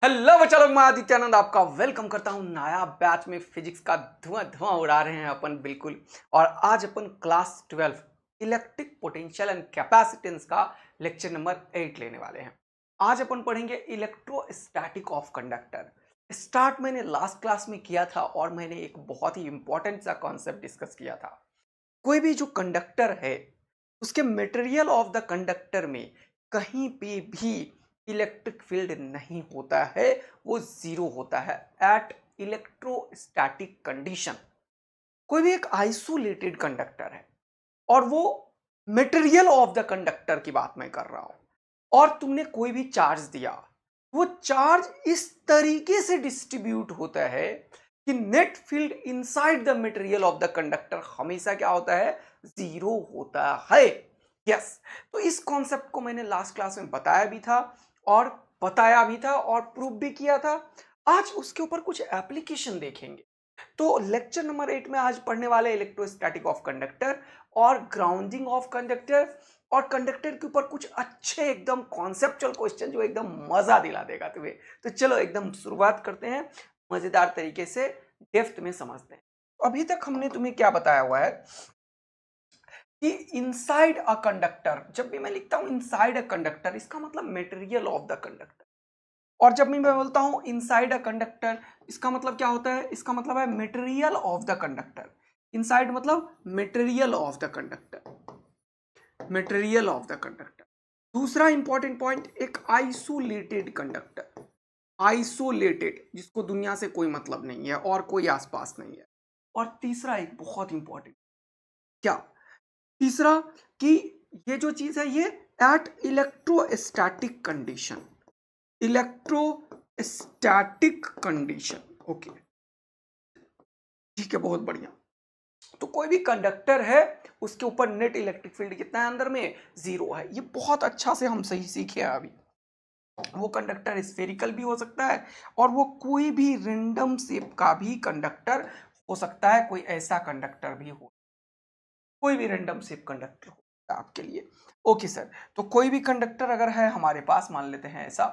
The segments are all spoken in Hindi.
हेलो बच्चा लोग, मैं आदित्यानंद आपका वेलकम करता हूं नया बैच में। फिजिक्स का धुआं धुआं उड़ा रहे हैं अपन बिल्कुल। और आज अपन class 12 electric potential and capacitance का लेक्चर नंबर 8 लेने वाले हैं। आज अपन पढ़ेंगे इलेक्ट्रोस्टैटिक ऑफ कंडक्टर। स्टार्ट मैंने लास्ट क्लास में किया था और मैंने एक बहुत ही इंपॉर्टेंट सा कॉन्सेप्ट डिस्कस किया था। कोई भी जो कंडक्टर है उसके मटेरियल ऑफ द कंडक्टर में कहीं पे भी इलेक्ट्रिक फील्ड नहीं होता है, वो जीरो होता है एट इलेक्ट्रोस्टैटिक कंडीशन। कोई भी एक आइसोलेटेड कंडक्टर है और वो मटेरियल ऑफ द कंडक्टर की बात मैं कर रहा हूं, और तुमने कोई भी चार्ज दिया, वो चार्ज इस तरीके से डिस्ट्रीब्यूट होता है कि net field inside the material of the conductor हमेशा क्या होता है, जीरो होता है। यस, तो इस कॉन्सेप्ट को मैंने लास्ट क्लास में बताया भी था और प्रूव भी किया था। आज उसके ऊपर कुछ एप्लीकेशन देखेंगे। तो लेक्चर नंबर 8 में आज पढ़ने वाले इलेक्ट्रोस्टैटिक ऑफ कंडक्टर और ग्राउंडिंग ऑफ कंडक्टर, और कंडक्टर के ऊपर कुछ अच्छे एकदम कॉन्सेप्चुअल क्वेश्चन जो एकदम मजा दिला देगा तुम्हें। तो चलो एकदम शुरुआत करते हैं, मजेदार तरीके से डेप्थ में समझते हैं। अभी तक हमने तुम्हें क्या बताया हुआ है कि इनसाइड अ कंडक्टर, जब भी मैं लिखता हूं इनसाइड अ कंडक्टर, इसका मतलब मटेरियल ऑफ द कंडक्टर। और जब भी मैं बोलता हूं इनसाइड अ कंडक्टर, इसका मतलब क्या होता है, इसका मतलब है material of the conductor. Inside मतलब material of the conductor, material of the conductor. दूसरा इंपॉर्टेंट पॉइंट, एक आइसोलेटेड कंडक्टर, आइसोलेटेड जिसको दुनिया से कोई मतलब नहीं है और कोई आसपास नहीं है। और तीसरा एक बहुत इंपॉर्टेंट, क्या तीसरा, कि ये जो चीज है ये at electrostatic condition, electrostatic condition. Okay, ठीक है, बहुत बढ़िया। तो कोई भी कंडक्टर है उसके ऊपर नेट इलेक्ट्रिक फील्ड कितना है, अंदर में जीरो है। ये बहुत अच्छा से हम सही सीखे हैं अभी। वो कंडक्टर स्फेरिकल भी हो सकता है और वो कोई भी रेंडम शेप का भी कंडक्टर हो सकता है, कोई ऐसा कंडक्टर भी हो, कोई भी रेंडम शेप कंडक्टर हो सकता है आपके लिए। ओके सर, तो कोई भी कंडक्टर अगर है हमारे पास, मान लेते हैं ऐसा,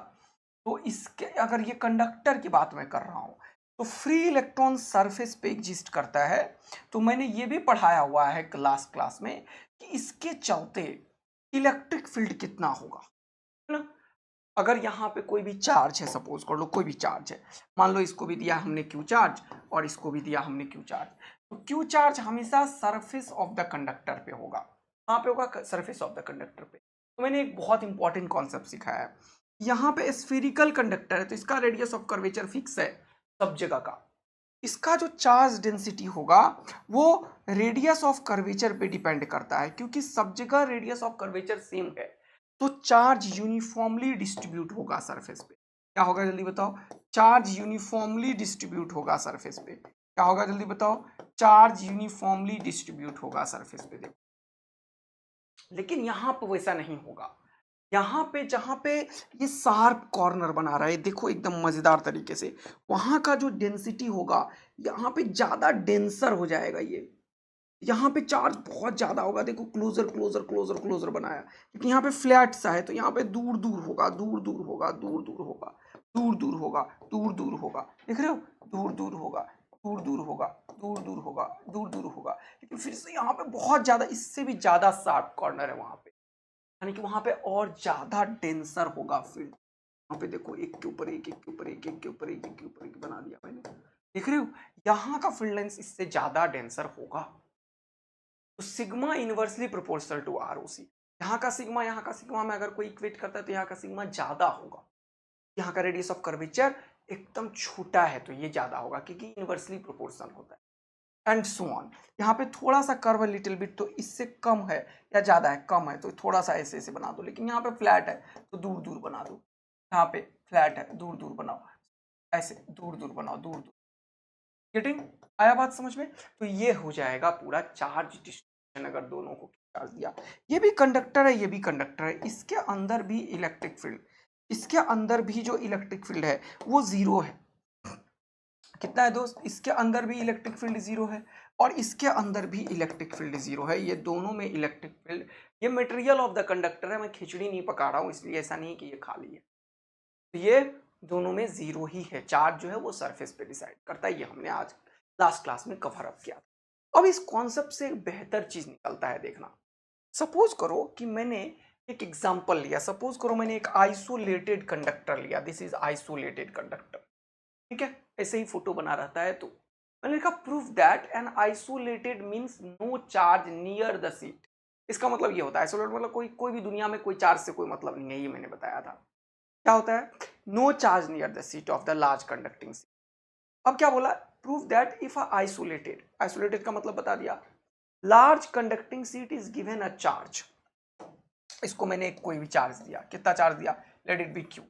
तो इसके अगर ये कंडक्टर की बात मैं कर रहा हूं तो फ्री इलेक्ट्रॉन सरफेस पे एग्जिस्ट करता है। तो मैंने ये भी पढ़ाया हुआ है लास्ट क्लास में कि इसके चलते इलेक्ट्रिक फील्ड कितना होगा, है ना। अगर यहाँ पे कोई भी चार्ज है, सपोज कर लो कोई भी चार्ज है, मान लो इसको भी दिया हमने क्यू चार्ज और इसको भी दिया हमने क्यू चार्ज, तो क्यू चार्ज हमेशा सरफेस ऑफ द कंडक्टर पे होगा। कहाँ पे होगा, सरफेस ऑफ द कंडक्टर पे। तो मैंने एक बहुत इंपॉर्टेंट कॉन्सेप्ट सिखाया है, यहाँ पे स्फेरिकल कंडक्टर है तो इसका रेडियस ऑफ कर्वेचर फिक्स है सब जगह का। इसका जो चार्ज डेंसिटी होगा वो रेडियस ऑफ कर्वेचर पे डिपेंड करता है, क्योंकि सब जगह रेडियस ऑफ कर्वेचर सेम है। तो चार्ज यूनिफॉर्मली डिस्ट्रीब्यूट होगा सरफेस पे। क्या होगा जल्दी बताओ, चार्ज यूनिफॉर्मली डिस्ट्रीब्यूट होगा सरफेस पे। क्या होगा जल्दी बताओ, चार्ज यूनिफॉर्मली डिस्ट्रीब्यूट होगा सरफेस पे। देखो, लेकिन यहां पे वैसा नहीं होगा। यहाँ पे जहाँ पे ये शार्प कॉर्नर बना रहा है, देखो एकदम मजेदार तरीके से, वहां का जो डेंसिटी होगा यहाँ पे ज्यादा डेंसर हो जाएगा। ये यहाँ पे चार्ज बहुत ज्यादा होगा, देखो क्लोजर क्लोजर क्लोजर क्लोजर बनाया, लेकिन यहाँ पे फ्लैट सा है तो यहाँ पे दूर दूर होगा, दूर दूर होगा, दूर दूर होगा, दूर दूर होगा, दूर दूर होगा, देख रहे हो, दूर दूर होगा, दूर दूर होगा, दूर दूर होगा, दूर दूर होगा। लेकिन फिर से यहाँ पे बहुत ज्यादा, इससे भी ज्यादा शार्प कॉर्नर है वहां पे, यानी कि वहां पे और ज्यादा डेंसर होगा फील्ड। वहां पे देखो, एक के ऊपर एक, एक के ऊपर एक, एक के ऊपर एक, एक के ऊपर एक बना दिया मैंने, देख रहे हो, यहाँ का फील्ड लेंथ इससे ज्यादा डेंसर होगा। तो sigma inversely proportional to r o c, यहाँ का सिग्मा में अगर कोई इक्वेट करता है तो यहाँ का सिग्मा ज्यादा होगा। यहाँ का रेडियस ऑफ कर्वेचर एकदम छोटा है तो ये ज्यादा होगा, क्योंकि इनवर्सली प्रोपोर्शनल होता है। एंड सो ऑन, यहाँ पे थोड़ा सा कर्व लिटिल बिट, तो इससे कम है या ज्यादा है, कम है तो थोड़ा सा ऐसे ऐसे बना दो, लेकिन यहाँ पे फ्लैट है तो दूर दूर बना दो। यहाँ पे फ्लैट है, दूर दूर बनाओ, ऐसे दूर दूर बनाओ, दूर दूर। गेटिंग, आया बात समझ में। तो ये हो जाएगा पूरा चार्ज डिस्ट्रीब्यूशन। अगर दोनों को चार्ज दिया, ये भी कंडक्टर है, ये भी कंडक्टर है, इसके अंदर भी इलेक्ट्रिक फील्ड, इसके अंदर भी जो इलेक्ट्रिक फील्ड है वो जीरो है। कितना है दोस्त, इसके अंदर भी इलेक्ट्रिक फील्ड जीरो है और इसके अंदर भी इलेक्ट्रिक फील्ड जीरो है। ये दोनों में इलेक्ट्रिक फील्ड, ये मटेरियल ऑफ द कंडक्टर है। मैं खिचड़ी नहीं पका रहा हूं, इसलिए ऐसा नहीं कि ये खाली है। तो ये दोनों में जीरो ही है, चार्ज जो है वो सरफेस पे डिसाइड करता है। ये हमने आज लास्ट क्लास में कवर अप किया था। अब इस कॉन्सेप्ट से एक बेहतर चीज निकलता है, देखना। सपोज करो कि मैंने एक एग्जांपल लिया, सपोज करो मैंने एक आइसोलेटेड कंडक्टर लिया, दिस इज आइसोलेटेड कंडक्टर, ठीक है, ऐसे ही फोटो बना रहता है। तो मैंने लिखा proof that an isolated means no charge near the sheet. इसका मतलब ये होता है, आइसोलेट मतलब कोई भी दुनिया में कोई चार्ज से कोई मतलब नहीं है, ये मैंने बताया था। क्या होता है, no charge near the sheet of the large conducting sheet. अब क्या बोला, proof that if isolated, isolated का मतलब बता दिया, large conducting sheet is given a charge. इसको मैंने कोई भी चार्ज दिया, कितना चार्ज दिया, let it be Q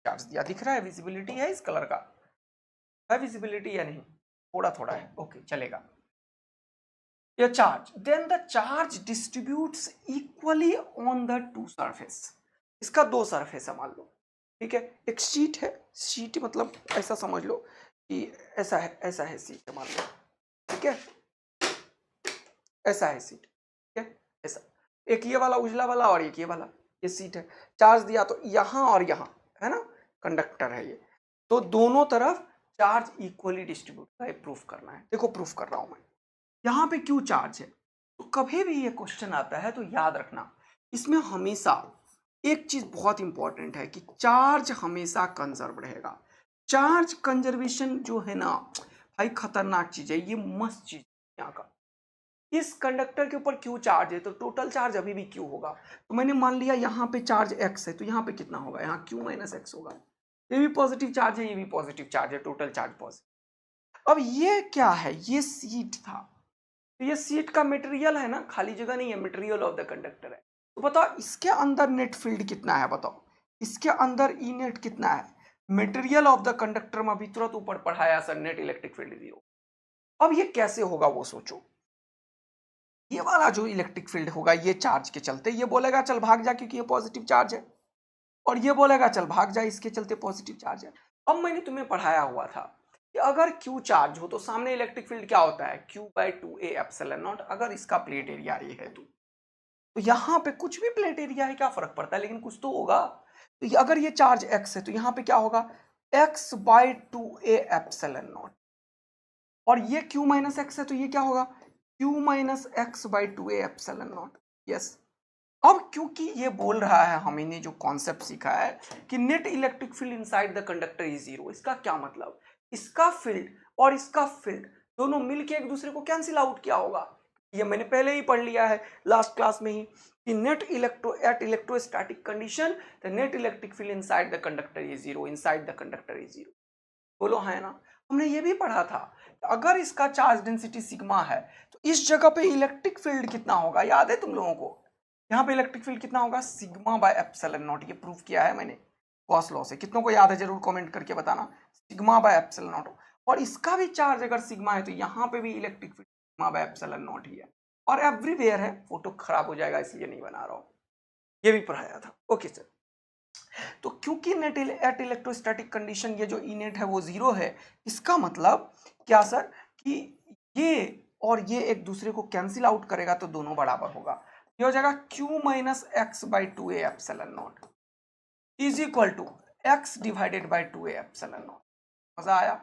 charge दिया। दिख रहा है, विजिबिलिटी है इस कलर का, है विजिबिलिटी या नहीं, थोड़ा थोड़ा है, ओके चलेगा। ये charge, then the charge distributes equally on the two surface. इसका दो सरफेस है मान लो, ठीक है, एक शीट है, शीट मतलब ऐसा समझ लो कि ऐसा है शीट मान लो, ठीक है, ऐसा है सीट, ठीक है, ऐसा एक ये वाला उजला वाला और एक ये वाला, ये सीट है। चार्ज दिया तो यहाँ और यहाँ, है ना, कंडक्टर है ये, तो दोनों तरफ चार्ज इक्वली डिस्ट्रीब्यूट है, प्रूफ करना है। देखो प्रूफ कर रहा हूं मैं, यहाँ पे क्यों चार्ज है। तो कभी भी ये क्वेश्चन आता है तो याद रखना, इसमें हमेशा एक चीज बहुत इंपॉर्टेंट है कि चार्ज हमेशा कंजर्व रहेगा। चार्ज कंजर्वेशन जो है ना भाई, खतरनाक चीज है, ये मस्त चीज यहाँ का। इस कंडक्टर के ऊपर क्यू चार्ज है तो टोटल चार्ज अभी भी क्यू होगा। तो मैंने मान लिया यहाँ पे चार्ज एक्स है, तो यहाँ पे कितना होगा, यहाँ क्यू माइनस एक्स होगा। ये भी पॉजिटिव चार्ज है, ये भी पॉजिटिव चार्ज है, टोटल चार्ज पॉजिटिव। अब ये क्या है, ये सीट था, तो ये सीट का मटेरियल है ना, खाली जगह नहीं है, मटेरियल ऑफ द कंडक्टर है। तो बताओ इसके अंदर नेट फील्ड कितना है, बताओ इसके अंदर ई नेट कितना है। मटेरियल ऑफ द कंडक्टर में अभी तुरंत ऊपर पढ़ाया sir, net electric field zero. अब ये कैसे होगा वो सोचो, ये वाला जो इलेक्ट्रिक फील्ड होगा ये चार्ज के चलते, ये बोलेगा चल भाग जा क्योंकि ये पॉजिटिव चार्ज है, और ये बोलेगा चल भाग जा इसके चलते पॉजिटिव चार्ज है। अब मैंने तुम्हें पढ़ाया हुआ था कि अगर Q चार्ज हो तो सामने इलेक्ट्रिक फील्ड क्या होता है, Q/2A एप्सिलॉन नॉट। अगर इसका प्लेट एरिया ये है तो यहाँ पे कुछ भी प्लेट एरिया है क्या फर्क पड़ता है, लेकिन कुछ तो होगा। तो अगर ये चार्ज x है तो यहाँ पे क्या होगा, x/2A एप्सिलॉन नॉट, और ये Q माइनस एक्स है तो ये क्या होगा, Q minus x/2A epsilon not. Yes, अब क्योंकि ये बोल रहा है, हमने जो कॉन्सेप्ट सीखा है कि net electric field inside the conductor is zero, इसका क्या मतलब, इसका फील्ड और इसका फील्ड दोनों मिलके एक दूसरे को कैंसिल आउट किया होगा। ये मैंने पहले ही पढ़ लिया है लास्ट क्लास में ही कि net electrostatic condition the net electric field inside the conductor is zero, inside the conductor is zero. बोलो है ना, हमने ये भी पढ़ा था, अगर इसका चार्ज डेंसिटी सिग्मा है तो इस जगह पे इलेक्ट्रिक फील्ड कितना होगा, याद है तुम लोगों को, यहाँ पे इलेक्ट्रिक फील्ड कितना होगा, सिग्मा बाय एप्सिलॉन नॉट। ये प्रूफ किया है मैंने गॉस लॉ से, कितनों को याद है जरूर कमेंट करके बताना, सिग्मा बाय एप्सिलॉन नॉट। और इसका भी चार्ज अगर सिग्मा है तो यहाँ पे भी electric field sigma by epsilon not ही है, और एवरीवेयर है। फोटो खराब हो जाएगा इसलिए नहीं बना रहा हूँ, ये भी पढ़ाया था। ओके सर, तो क्योंकि नेट एट इलेक्ट्रोस्टैटिक कंडीशन ये जो ई नेट है वो जीरो है, इसका मतलब क्या सर कि ये और ये एक दूसरे को कैंसिल आउट करेगा तो दोनों बराबर होगा। ये हो जाएगा Q minus x/2A epsilon naught is equal to x divided by 2A epsilon naught. मजा आया।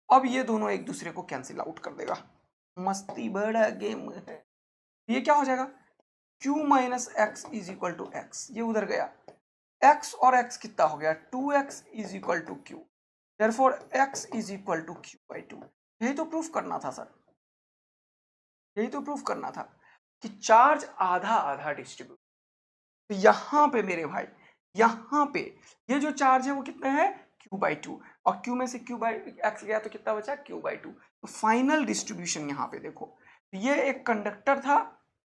अब ये दोनों एक दूसरे को कैंसिल आउट कर देगा, मस्ती बड़ा गेम है। ये क्या हो जाएगा, Q minus x is equal to x, ये उधर गया, x और x कितना हो गया, 2x is equal to Q, therefore x is equal to Q/2। यही तो प्रूफ करना था सर, यही तो प्रूफ करना था कि चार्ज आधा आधा डिस्ट्रीब्यूट। तो यहाँ पे मेरे भाई, यहाँ पे ये जो चार्ज है वो कितना है, Q/2, और Q में से Q/x गया तो कितना बचा, Q/2। तो फाइनल डिस्ट्रीब्यूशन यहाँ पे देखो, ये एक कंडक्टर था,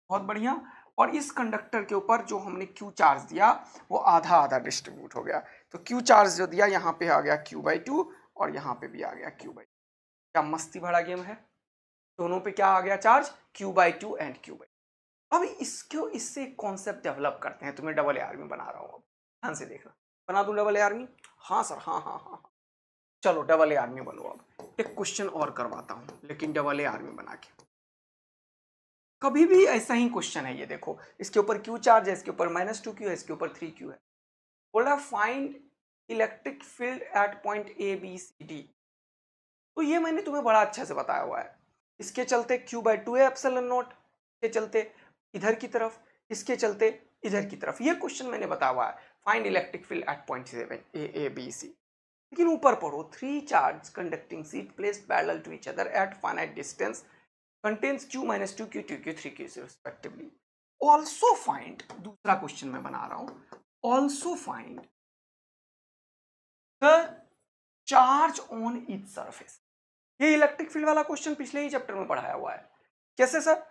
बहुत बढ़िया, और इस कंडक्टर के ऊपर जो हमने Q चार्ज दिया वो आधा आधा डिस्ट्रीब्यूट हो गया। तो Q चार्ज जो दिया यहाँ पे आ गया Q/2 और यहाँ पे भी आ गया Q/2। क्या मस्ती भरा गेम है, दोनों पे क्या आ गया चार्ज, Q/2 एंड Q/2। अब इसको इससे एक कॉन्सेप्ट डेवलप करते हैं, तुम्हें डबल ए आर्मी बना रहा हूँ, अब ध्यान से देखना। बना दूं डबल ए आर्मी, हाँ सर, हाँ हाँ हाँ, चलो डबल ए आर्मी बनो। अब एक क्वेश्चन और करवाता हूँ लेकिन डबल ए आर्मी बना के। कभी भी ऐसा ही क्वेश्चन है, ये देखो इसके ऊपर Q चार्ज है, इसके ऊपर -2Q है, इसके ऊपर 3Q है। बोला find electric field at point A B C D. तो ये मैंने तुम्हें बड़ा अच्छा से बताया हुआ है। इसके चलते Q बाई 2 एप्सिलॉन नॉट, इसके चलते इधर की तरफ, इसके चलते इधर की तरफ। ये क्वेश्चन मैंने बताया हुआ है, find electric field at point A B C. लेकिन ऊपर पढ़ो, 3 charge conducting sheet placed parallel to each other at finite distance contains Q minus 2Q 2Q 3Q respectively. Also find, दूसरा क्वेश्चन मैं बना रहा हूं, also find the charge on each surface. ये इलेक्ट्रिक फील्ड वाला क्वेश्चन पिछले ही चैप्टर में पढ़ाया हुआ है। कैसे सर?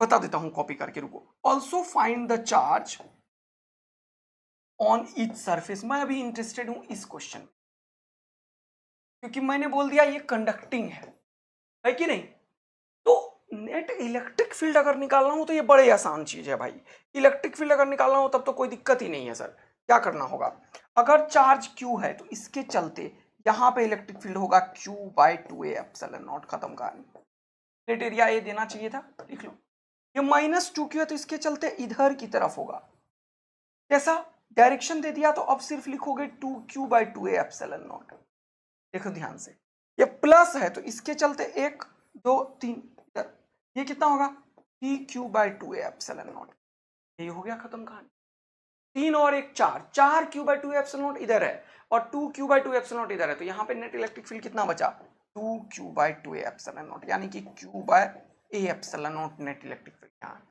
बता देता हूं कॉपी करके, रुको। Also find the charge on each surface. मैं अभी इंटरेस्टेड हूं इस क्वेश्चन में, क्योंकि मैंने बोल दिया ये कंडक्टिंग है कि नहीं? तो नेट इलेक्ट्रिक फील्ड अगर निकालना हो तो ये बड़े आसान चीज है भाई। इलेक्ट्रिक फील्ड अगर निकालना हो तब तो कोई दिक्कत ही नहीं है सर। क्या करना होगा, अगर चार्ज Q है तो इसके चलते यहां पे इलेक्ट्रिक फील्ड होगा Q by 2A epsilon not. खत्म कहानी। नेट एरिया ये देना चाहिए था, लिख लो। ये माइनस 2Q है तो इसके चलते इधर की तरफ होगा। कैसा? डायरेक्शन दे दिया तो अब सिर्फ लिखोगे 2Q by 2A epsilon not. देखो ध्यान से, ये प्लस है तो इसके चलते 1 2 3, ये कितना होगा 3Q by 2A epsilon not. ये हो गया, खत्म कहानी। 3 और 1 4, 4Q by 2A epsilon not इधर है और 2Q by 2A epsilon not इधर है, तो यहाँ पे नेट इलेक्ट्रिक फील्ड कितना बचा 2Q by 2A epsilon not, यानी कि Q by A epsilon not net electric field यहाँ।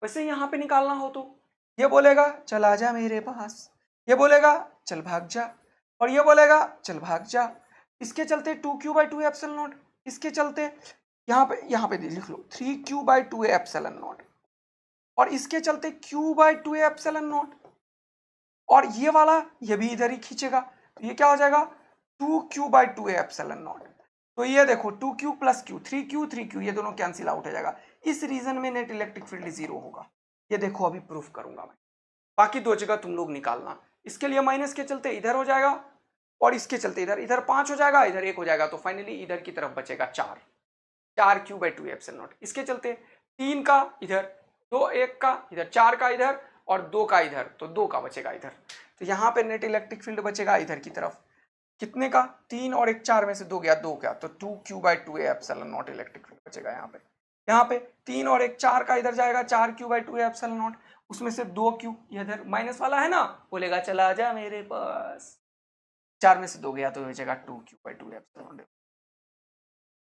वैसे यहाँ पे निकालना हो तो ये बोलेगा चल आ जा मेरे पास, ये बोलेगा चल भाग जा, और ये बोलेगा चल भाग जा। इसके चलते 2Q by 2A epsilon not, इसके चलते यहाँ पे लिख लो 3Q by 2A epsilon not, और इसके चलते Q by 2A epsilon not, और ये वाला ये भी इधर ही खींचेगा तो ये क्या हो जाएगा 2Q by 2A epsilon not. तो ये देखो 2Q प्लस Q, 3Q ये दोनों कैंसिल आउट हो जाएगा। इस रीजन में नेट इलेक्ट्रिक फील्ड 0 होगा। ये देखो अभी प्रूफ करूंगा मैं, बाकी दो जगह तुम लोग निकालना। इसके लिए माइनस के चलते इधर हो जाएगा, और इसके चलते इधर 5 हो जाएगा, इधर 1 हो जाएगा, तो फाइनली इधर की तरफ बचेगा 4Q by 2A epsilon not. इसके चलते 3 का इधर, 2 1 का इधर, 4 का इधर और 2 का इधर, तो 2 का बचेगा इधर। तो यहाँ पे नेट इलेक्ट्रिक फील्ड बचेगा इधर की तरफ, कितने का 3 और 1 4 में से 2 गया, 2 का, तो 2Q by 2A epsilon not electric field बचेगा यहाँ पे। यहाँ पे 3 और 1 4 का इधर जाएगा, 4Q by 2A epsilon not, उसमें से 2Q इधर माइनस वाला है ना, बोलेगा चला जा मेरे पास, 4 में से 2 गया तो बचेगा 2Q by 2A epsilon not.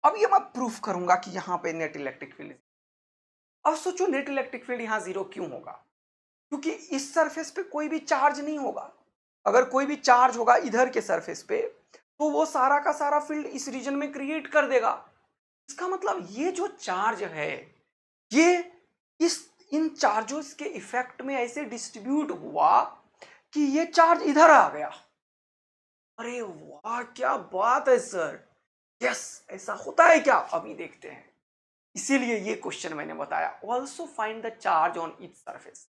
अब ये मैं प्रूफ करूंगा कि यहाँ पे नेट इलेक्ट्रिक फील्ड। अब सोचो नेट इलेक्ट्रिक फील्ड यहाँ 0 क्यों होगा, क्योंकि इस सरफेस पे कोई भी चार्ज नहीं होगा। अगर कोई भी चार्ज होगा इधर के सरफेस पे तो वो सारा का सारा फील्ड इस रीजन में क्रिएट कर देगा। इसका मतलब ये जो चार्ज है ये इन चार्जेस के इफेक्ट में ऐसे डिस्ट्रीब्यूट हुआ कि ये चार्ज इधर आ गया। अरे वाह क्या बात है सर, यस ऐसा होता है क्या, अभी देखते हैं। इसीलिए ये क्वेश्चन मैंने बताया, also find the charge on each surface.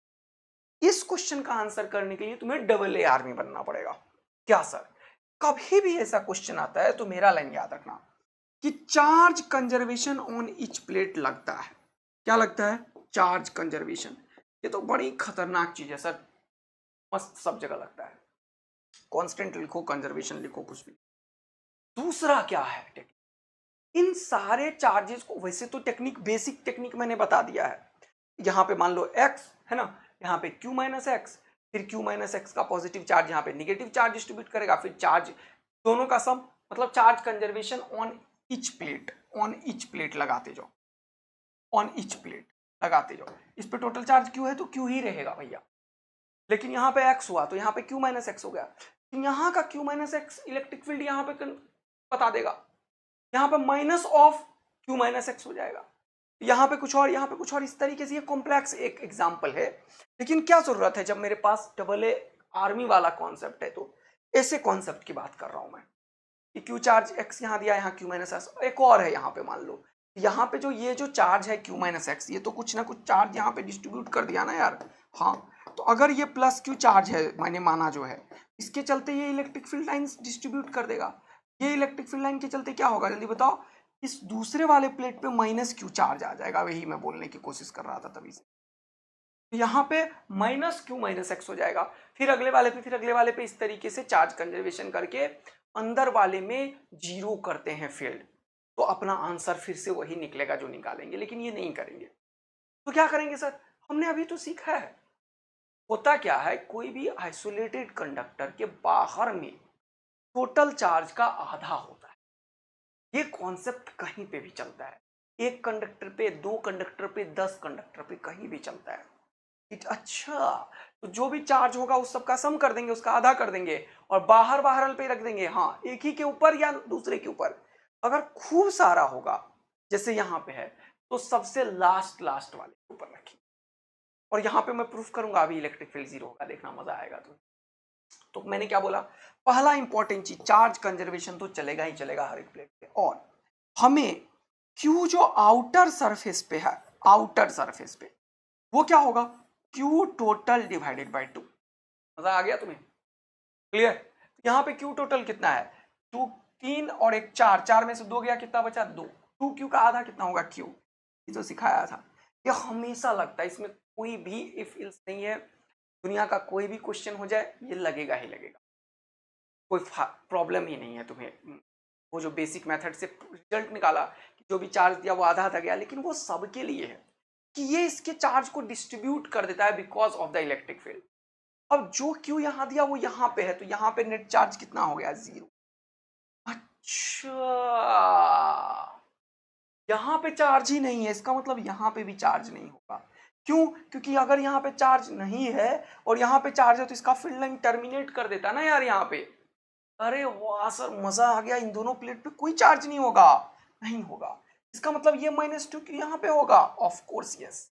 इस क्वेश्चन का आंसर करने के लिए तुम्हें AA आर्मी बनना पड़ेगा। क्या सर? कभी भी ऐसा क्वेश्चन आता है तो मेरा लाइन याद रखना कि charge conservation on each plate लगता है। क्या लगता है? Charge conservation. ये तो बड़ी खतरनाक चीज है सर, मस्त सब जगह लगता है। कांस्टेंट लिखो, कंजर्वेशन लिखो, कुछ भी। दूसरा क्या है, इन सारे चार्जेस को, वैसे तो टेक्निक, बेसिक टेक्निक मैंने बता दिया है। यहाँ पे मान लो x है ना, यहाँ पे Q माइनस एक्स, फिर Q माइनस एक्स का पॉजिटिव चार्ज यहाँ पे निगेटिव चार्ज डिस्ट्रीब्यूट करेगा, फिर चार्ज दोनों का सम, मतलब charge conservation on each plate लगाते जाओ, ऑन ईच प्लेट लगाते जाओ। इस पे टोटल चार्ज Q है तो Q ही रहेगा भैया, लेकिन यहाँ पे x हुआ तो यहाँ पे Q माइनस एक्स हो गया। यहाँ का Q minus x electric field यहाँ पे बता देगा, यहाँ पे minus of Q minus x हो जाएगा, यहाँ पे कुछ और, यहाँ पे कुछ और। इस तरीके से ये कॉम्प्लेक्स एक एग्जांपल है, लेकिन क्या जरूरत है, जब मेरे पास AA आर्मी वाला कॉन्सेप्ट है तो ऐसे कॉन्सेप्ट की बात कर रहा हूं मैं कि Q चार्ज x यहाँ दिया, यहाँ Q माइनस एक्स, एक और है यहाँ पे, मान लो यहाँ पे जो ये जो चार्ज है Q माइनस एक्स, ये तो कुछ ना कुछ चार्ज यहाँ पे डिस्ट्रीब्यूट कर दिया ना यार। हाँ, तो अगर ये प्लस Q चार्ज है, मैंने माना जो है, इसके चलते ये इलेक्ट्रिक फील्ड लाइन डिस्ट्रीब्यूट कर देगा। ये इलेक्ट्रिक फील्ड लाइन के चलते क्या होगा जल्दी बताओ, इस दूसरे वाले प्लेट पे माइनस Q चार्ज आ जाएगा। वही मैं बोलने की कोशिश कर रहा था तभी से। यहाँ पे माइनस क्यू माइनस एक्स हो जाएगा, फिर अगले वाले पे, फिर अगले वाले पे, इस तरीके से चार्ज कंजर्वेशन करके अंदर वाले में जीरो करते हैं फील्ड, तो अपना आंसर फिर से वही निकलेगा जो निकालेंगे, लेकिन ये नहीं करेंगे। तो क्या करेंगे सर, हमने अभी तो सीखा है। होता क्या है, कोई भी आइसोलेटेड कंडक्टर के बाहर में टोटल चार्ज का आधा होता है। ये कॉन्सेप्ट कहीं पे भी चलता है, एक कंडक्टर पे, दो कंडक्टर पे, 10 कंडक्टर पे, कहीं भी चलता है। अच्छा, तो जो भी चार्ज होगा उस सबका सम कर देंगे, उसका आधा कर देंगे और बाहर बाहर पे रख देंगे, हाँ, एक ही के ऊपर या दूसरे के ऊपर। अगर खूब सारा होगा जैसे यहाँ पे है, तो सबसे लास्ट वाले के ऊपर रखिए, और यहाँ पे मैं प्रूफ करूंगा अभी इलेक्ट्रिक फील्ड जीरो होगा, देखना मजा आएगा। तो मैंने क्या बोला, पहला इंपॉर्टेंट चीज, चार्ज कंजर्वेशन तो चलेगा ही चलेगा हर एक प्लेट पे, और हमें क्यू जो आउटर सरफेस पे है, आउटर सरफेस पे, वो क्या होगा, क्यू टोटल डिवाइडेड बाय 2। मजा आ गया तुम्हें, क्लियर। यहाँ पे क्यू टोटल कितना है, 2, 3 और 1 4, 4 में से 2 गया, कितना बचा 2, 2 क्यू का आधा कितना होगा क्यू, ये तो सिखाया था। ये हमेशा लगता है, इसमें कोई भी इफ इल्स नहीं है, दुनिया का कोई भी क्वेश्चन हो जाए ये लगेगा ही लगेगा, कोई प्रॉब्लम ही नहीं है तुम्हें। वो जो बेसिक मेथड से रिजल्ट निकाला कि जो भी चार्ज दिया वो आधा आधा गया, लेकिन वो सबके लिए है कि ये इसके चार्ज को डिस्ट्रीब्यूट कर देता है because of the electric field. अब जो क्यू यहाँ दिया वो यहाँ पे है, तो यहाँ पे नेट चार्ज कितना हो गया, 0। अच्छा, यहाँ पे चार्ज ही नहीं है, इसका मतलब यहाँ पे भी चार्ज नहीं होगा। क्यों, क्योंकि अगर यहाँ पे चार्ज नहीं है और यहाँ पे चार्ज है तो इसका फील्ड लाइन टर्मिनेट कर देता ना यार यहाँ पे। अरे वाह सर, मजा आ गया, इन दोनों प्लेट पे कोई चार्ज नहीं होगा, नहीं होगा। इसका मतलब ये -2q यहाँ पे होगा, ऑफ कोर्स यस।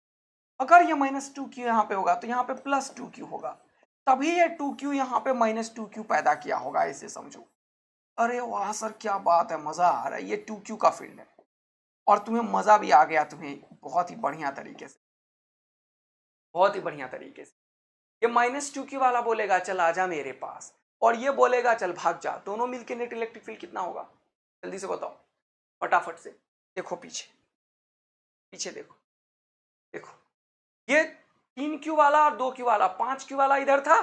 अगर ये -2q यहाँ पे होगा तो यहाँ पे +2q होगा, तभी ये 2q यहाँ पे -2q पैदा किया होगा, ऐसे समझो। अरे वाह सर, क्या बात है, मजा आ रहा है, ये 2q का फील्ड है और तुम्हें मजा भी आ गया, तुम्हें बहुत ही बढ़िया तरीके से, बहुत ही बढ़िया तरीके से। ये -2q वाला बोलेगा चल आजा मेरे पास, और ये बोलेगा चल भाग जा, दोनों मिलके नेट इलेक्ट्रिक फील्ड कितना होगा, जल्दी से बताओ फटाफट से। देखो पीछे, पीछे देखो, देखो ये 3q वाला और 2q वाला, 5q वाला इधर था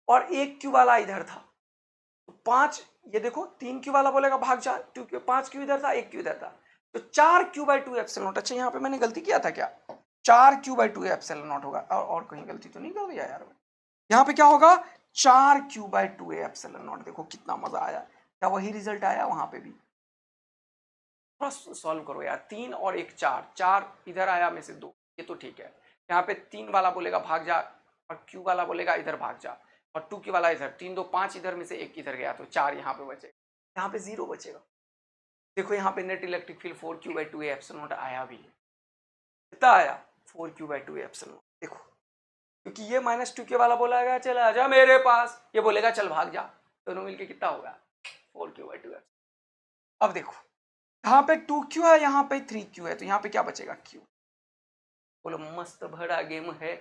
और 1q वाला इधर था, तो 5, ये देखो 3q वाला बोलेगा भाग जा, 2q, 5q इधर था, 1q इधर था, तो 4q/2 एप्सिलॉन नॉट। अच्छा यहाँ पे मैंने गलती किया था क्या, 4q/2 एप्सिलॉन नॉट होगा, और कहीं गलती तो नहीं कर दिया यार। यहाँ पे क्या होगा, 4q/2 एप्सिलॉन नॉट। देखो कितना मजा आया, क्या वही रिजल्ट आया वहां पे भी। थोड़ा सॉल्व करो यार, 3 और 1 4, 4 इधर आया में से 2, ये तो ठीक है। यहाँ पे 3 वाला बोलेगा भाग जा और q वाला बोलेगा इधर भाग जा, और 2q वाला इधर, 3 2 5 इधर में से 1 इधर गया, तो 4 यहाँ पे बचेगा, यहाँ पे 0 बचेगा। देखो यहाँ पे net electric field 4q/2 epsilon not आया भी है, कितना आया, 4q/2 एप्सिलॉन नॉट। देखो क्योंकि ये -2q वाला बोलेगा चल आजा मेरे पास, ये बोलेगा चल भाग जा, दोनों मिलके कितना होगा, 4q/2 एप्सिलॉन। अब देखो यहाँ पे 2q है, यहाँ पे 3q है, तो यहाँ पे क्या बचेगा, q। बोलो मस्त भरा गेम है,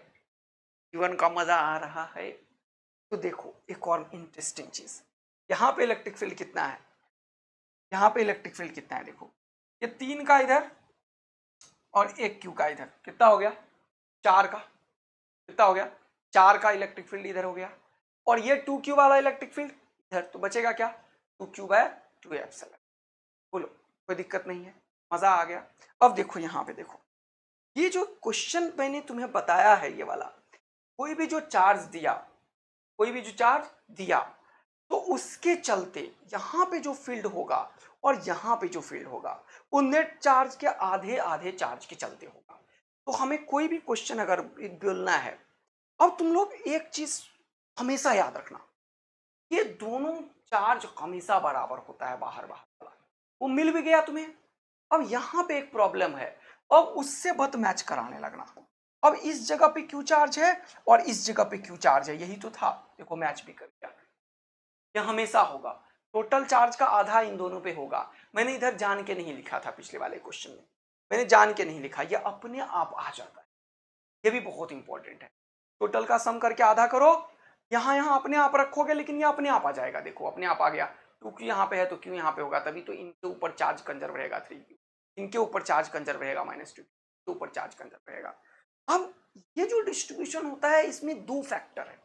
जीवन का मजा आ रहा है। तो देखो एक और इंटरेस्टिंग चीज, यहाँ पे इलेक्ट्रिक फील्ड कितना है, यहाँ पे इलेक्ट्रिक फील्ड कितना है, देखो ये 3 का इधर और 1q का इधर, कितना हो गया, 4 का, कितना हो गया, 4 का इलेक्ट्रिक फील्ड इधर हो गया, और ये 2q वाला इलेक्ट्रिक फील्ड इधर, तो बचेगा क्या, 2q/2 एप्सिलॉन। बोलो कोई दिक्कत नहीं है, मजा आ गया। अब देखो यहाँ पे देखो, ये जो क्वेश्चन मैंने तुम्हें बताया है, ये वाला, कोई भी जो चार्ज दिया, कोई भी जो चार्ज दिया, तो उसके चलते यहाँ पे जो फील्ड होगा और यहाँ पे जो फील्ड होगा वो नेट चार्ज के आधे आधे चार्ज के चलते होगा। तो हमें कोई भी क्वेश्चन अगर बोलना है, अब तुम लोग एक चीज हमेशा याद रखना, ये दोनों चार्ज हमेशा बराबर होता है, बाहर बाहर वाला, वो मिल भी गया तुम्हें। अब यहाँ पे एक प्रॉब्लम है, अब उससे बत मैच कराने लगना। अब इस जगह पे क्यू चार्ज है और इस जगह पे क्यू चार्ज है, यही तो था, देखो मैच भी कर दिया। यह हमेशा होगा, टोटल चार्ज का आधा इन दोनों पे होगा। मैंने इधर जान के नहीं लिखा था, पिछले वाले क्वेश्चन में मैंने जान के नहीं लिखा, यह अपने आप आ जाता है, ये भी बहुत इंपॉर्टेंट है। टोटल का सम करके आधा करो, यहाँ यहाँ अपने आप रखोगे, लेकिन ये अपने आप आ जाएगा, देखो अपने आप आ गया। 2q यहाँ पे है तो q यहाँ पे होगा, तभी तो इनके ऊपर चार्ज कंजर्व रहेगा 3q, इनके ऊपर चार्ज कंजर्व रहेगा -2q, के ऊपर चार्ज कंजर्व रहेगा। अब ये जो डिस्ट्रीब्यूशन होता है इसमें दो फैक्टर है,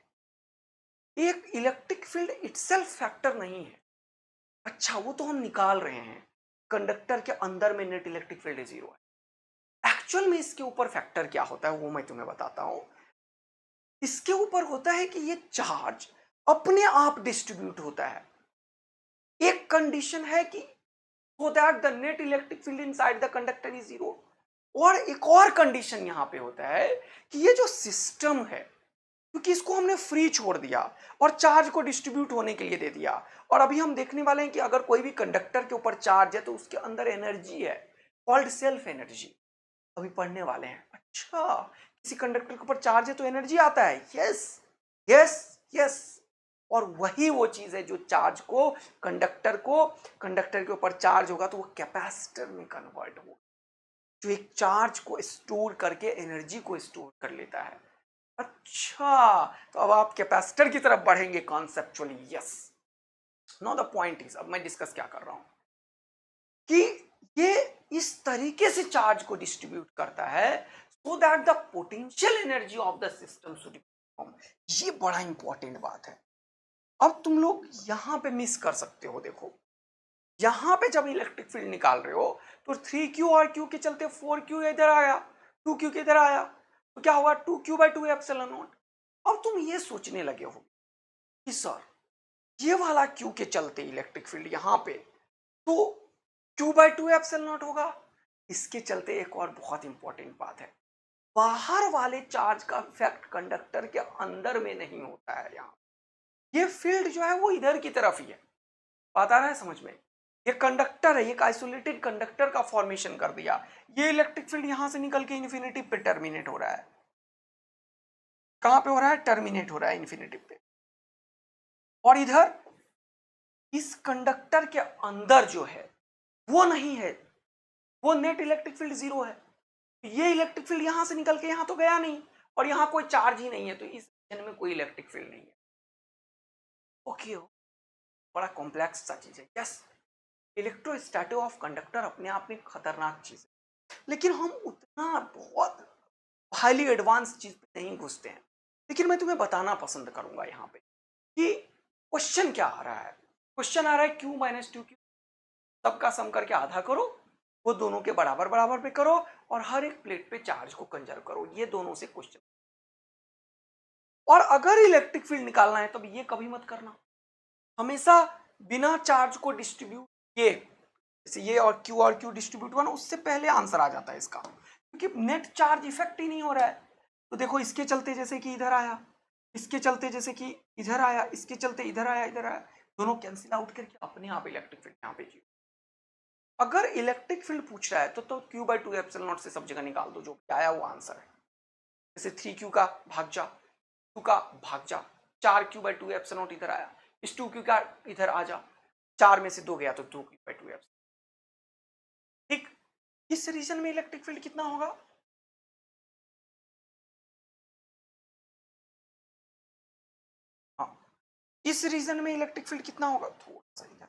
एक इलेक्ट्रिक फील्ड इटसेल्फ फैक्टर नहीं है, अच्छा वो तो हम निकाल रहे हैं, कंडक्टर के अंदर में नेट इलेक्ट्रिक फील्ड 0 है। एक्चुअल में इसके ऊपर फैक्टर क्या होता है वो मैं तुम्हें बताता हूं। इसके ऊपर होता है कि ये चार्ज अपने आप डिस्ट्रीब्यूट होता है। एक कंडीशन है कि so that the net electric field inside the conductor is 0, और एक और कंडीशन यहां पे होता है कि ये जो सिस्टम है, क्योंकि इसको हमने फ्री छोड़ दिया और चार्ज को डिस्ट्रीब्यूट होने के लिए दे दिया, और अभी हम देखने वाले हैं कि अगर कोई भी कंडक्टर के ऊपर चार्ज है तो उसके अंदर एनर्जी है कॉल्ड सेल्फ एनर्जी, अभी पढ़ने वाले हैं। अच्छा, किसी कंडक्टर के ऊपर चार्ज है तो एनर्जी आता है, यस यस यस, और वही वो चीज है जो चार्ज को कंडक्टर के ऊपर चार्ज होगा तो वो कैपेसिटर में कन्वर्ट होगा, जो एक चार्ज को स्टोर करके एनर्जी को स्टोर कर लेता है। अच्छा, तो अब आप कैपेसिटर की तरफ बढ़ेंगे conceptually, yes. Now the point is, अब मैं डिस्कस क्या कर रहा हूं कि ये इस तरीके से चार्ज को डिस्ट्रीब्यूट करता है so that the potential energy of the system should be perform. ये बड़ा इंपॉर्टेंट बात है। अब तुम लोग यहां पे मिस कर सकते हो, देखो यहां पे जब इलेक्ट्रिक फील्ड निकाल रहे हो तो 3q और q के चलते 4q इधर आया, 2q के इधर आया, तो क्या होगा 2q/2 एप्सिलॉन नॉट। अब तुम ये सोचने लगे हो कि सर ये वाला q के चलते इलेक्ट्रिक फील्ड यहां पे तो q/2 एप्सिलॉन नॉट होगा। इसके चलते एक और बहुत इंपॉर्टेंट बात है, बाहर वाले चार्ज का इफेक्ट कंडक्टर के अंदर में नहीं होता है। यहाँ ये फील्ड जो है वो इधर की तरफ ही है, बात आ रहा है समझ में। ये कंडक्टर है, एक आइसोलेटेड कंडक्टर का फॉर्मेशन कर दिया, ये इलेक्ट्रिक फील्ड यहां से निकल के इन्फिनिटी पे टर्मिनेट हो रहा है। कहां पे हो रहा है? टर्मिनेट हो रहा है इन्फिनिटी पे। और इधर इस कंडक्टर के अंदर जो है वो नहीं है, वो नेट इलेक्ट्रिक फील्ड 0 है। ये इलेक्ट्रिक फील्ड यहां से निकल के यहां तो गया नहीं, और यहां कोई चार्ज ही नहीं है, तो इस रीजन में कोई इलेक्ट्रिक फील्ड नहीं है। ओके, बड़ा कॉम्प्लेक्स सा चीज है, यस। इलेक्ट्रोस्टैटिक ऑफ कंडक्टर अपने आप में खतरनाक चीज है, लेकिन हम उतना बहुत हाईली एडवांस चीज पे नहीं घुसते हैं। लेकिन मैं तुम्हें बताना पसंद करूंगा यहाँ पे कि क्वेश्चन क्या आ रहा है। क्वेश्चन आ रहा है q - 2q सबका सम करके आधा करो, वो दोनों के बराबर बराबर पे करो, और हर एक प्लेट पे चार्ज को कंजर्व करो। ये दोनों से क्वेश्चन। और अगर इलेक्ट्रिक फील्ड निकालना है तो ये कभी मत करना, हमेशा बिना चार्ज को डिस्ट्रीब्यूट किए, जैसे ये और Q डिस्ट्रीब्यूट हुआ ना, उससे पहले आंसर आ जाता है इसका, क्योंकि नेट चार्ज इफेक्ट ही नहीं हो रहा है। तो देखो इसके चलते जैसे कि इधर आया, इसके चलते जैसे कि इधर आया, इसके चलते इधर आया, इधर आया, दोनों कैंसिल आउट करके अपने आप इलेक्ट्रिक फील्ड यहाँ पे जीरो। अगर इलेक्ट्रिक फील्ड पूछ रहा है तो q/2 एप्सिलॉन नॉट से सब जगह निकाल दो, जो आया वो आंसर है। जैसे 3q का भाग जा, 2 का भाग जा, 4q/2 एप्सिलॉन नॉट इधर आया, इस 2q का इधर आ जा, 4 में से 2 गया तो 2q/2 एप्सिलॉन। ठीक, इस रीजन में इलेक्ट्रिक फील्ड कितना होगा? हाँ, इस रीजन में इलेक्ट्रिक फील्ड कितना होगा? थोड़ा सा इधर,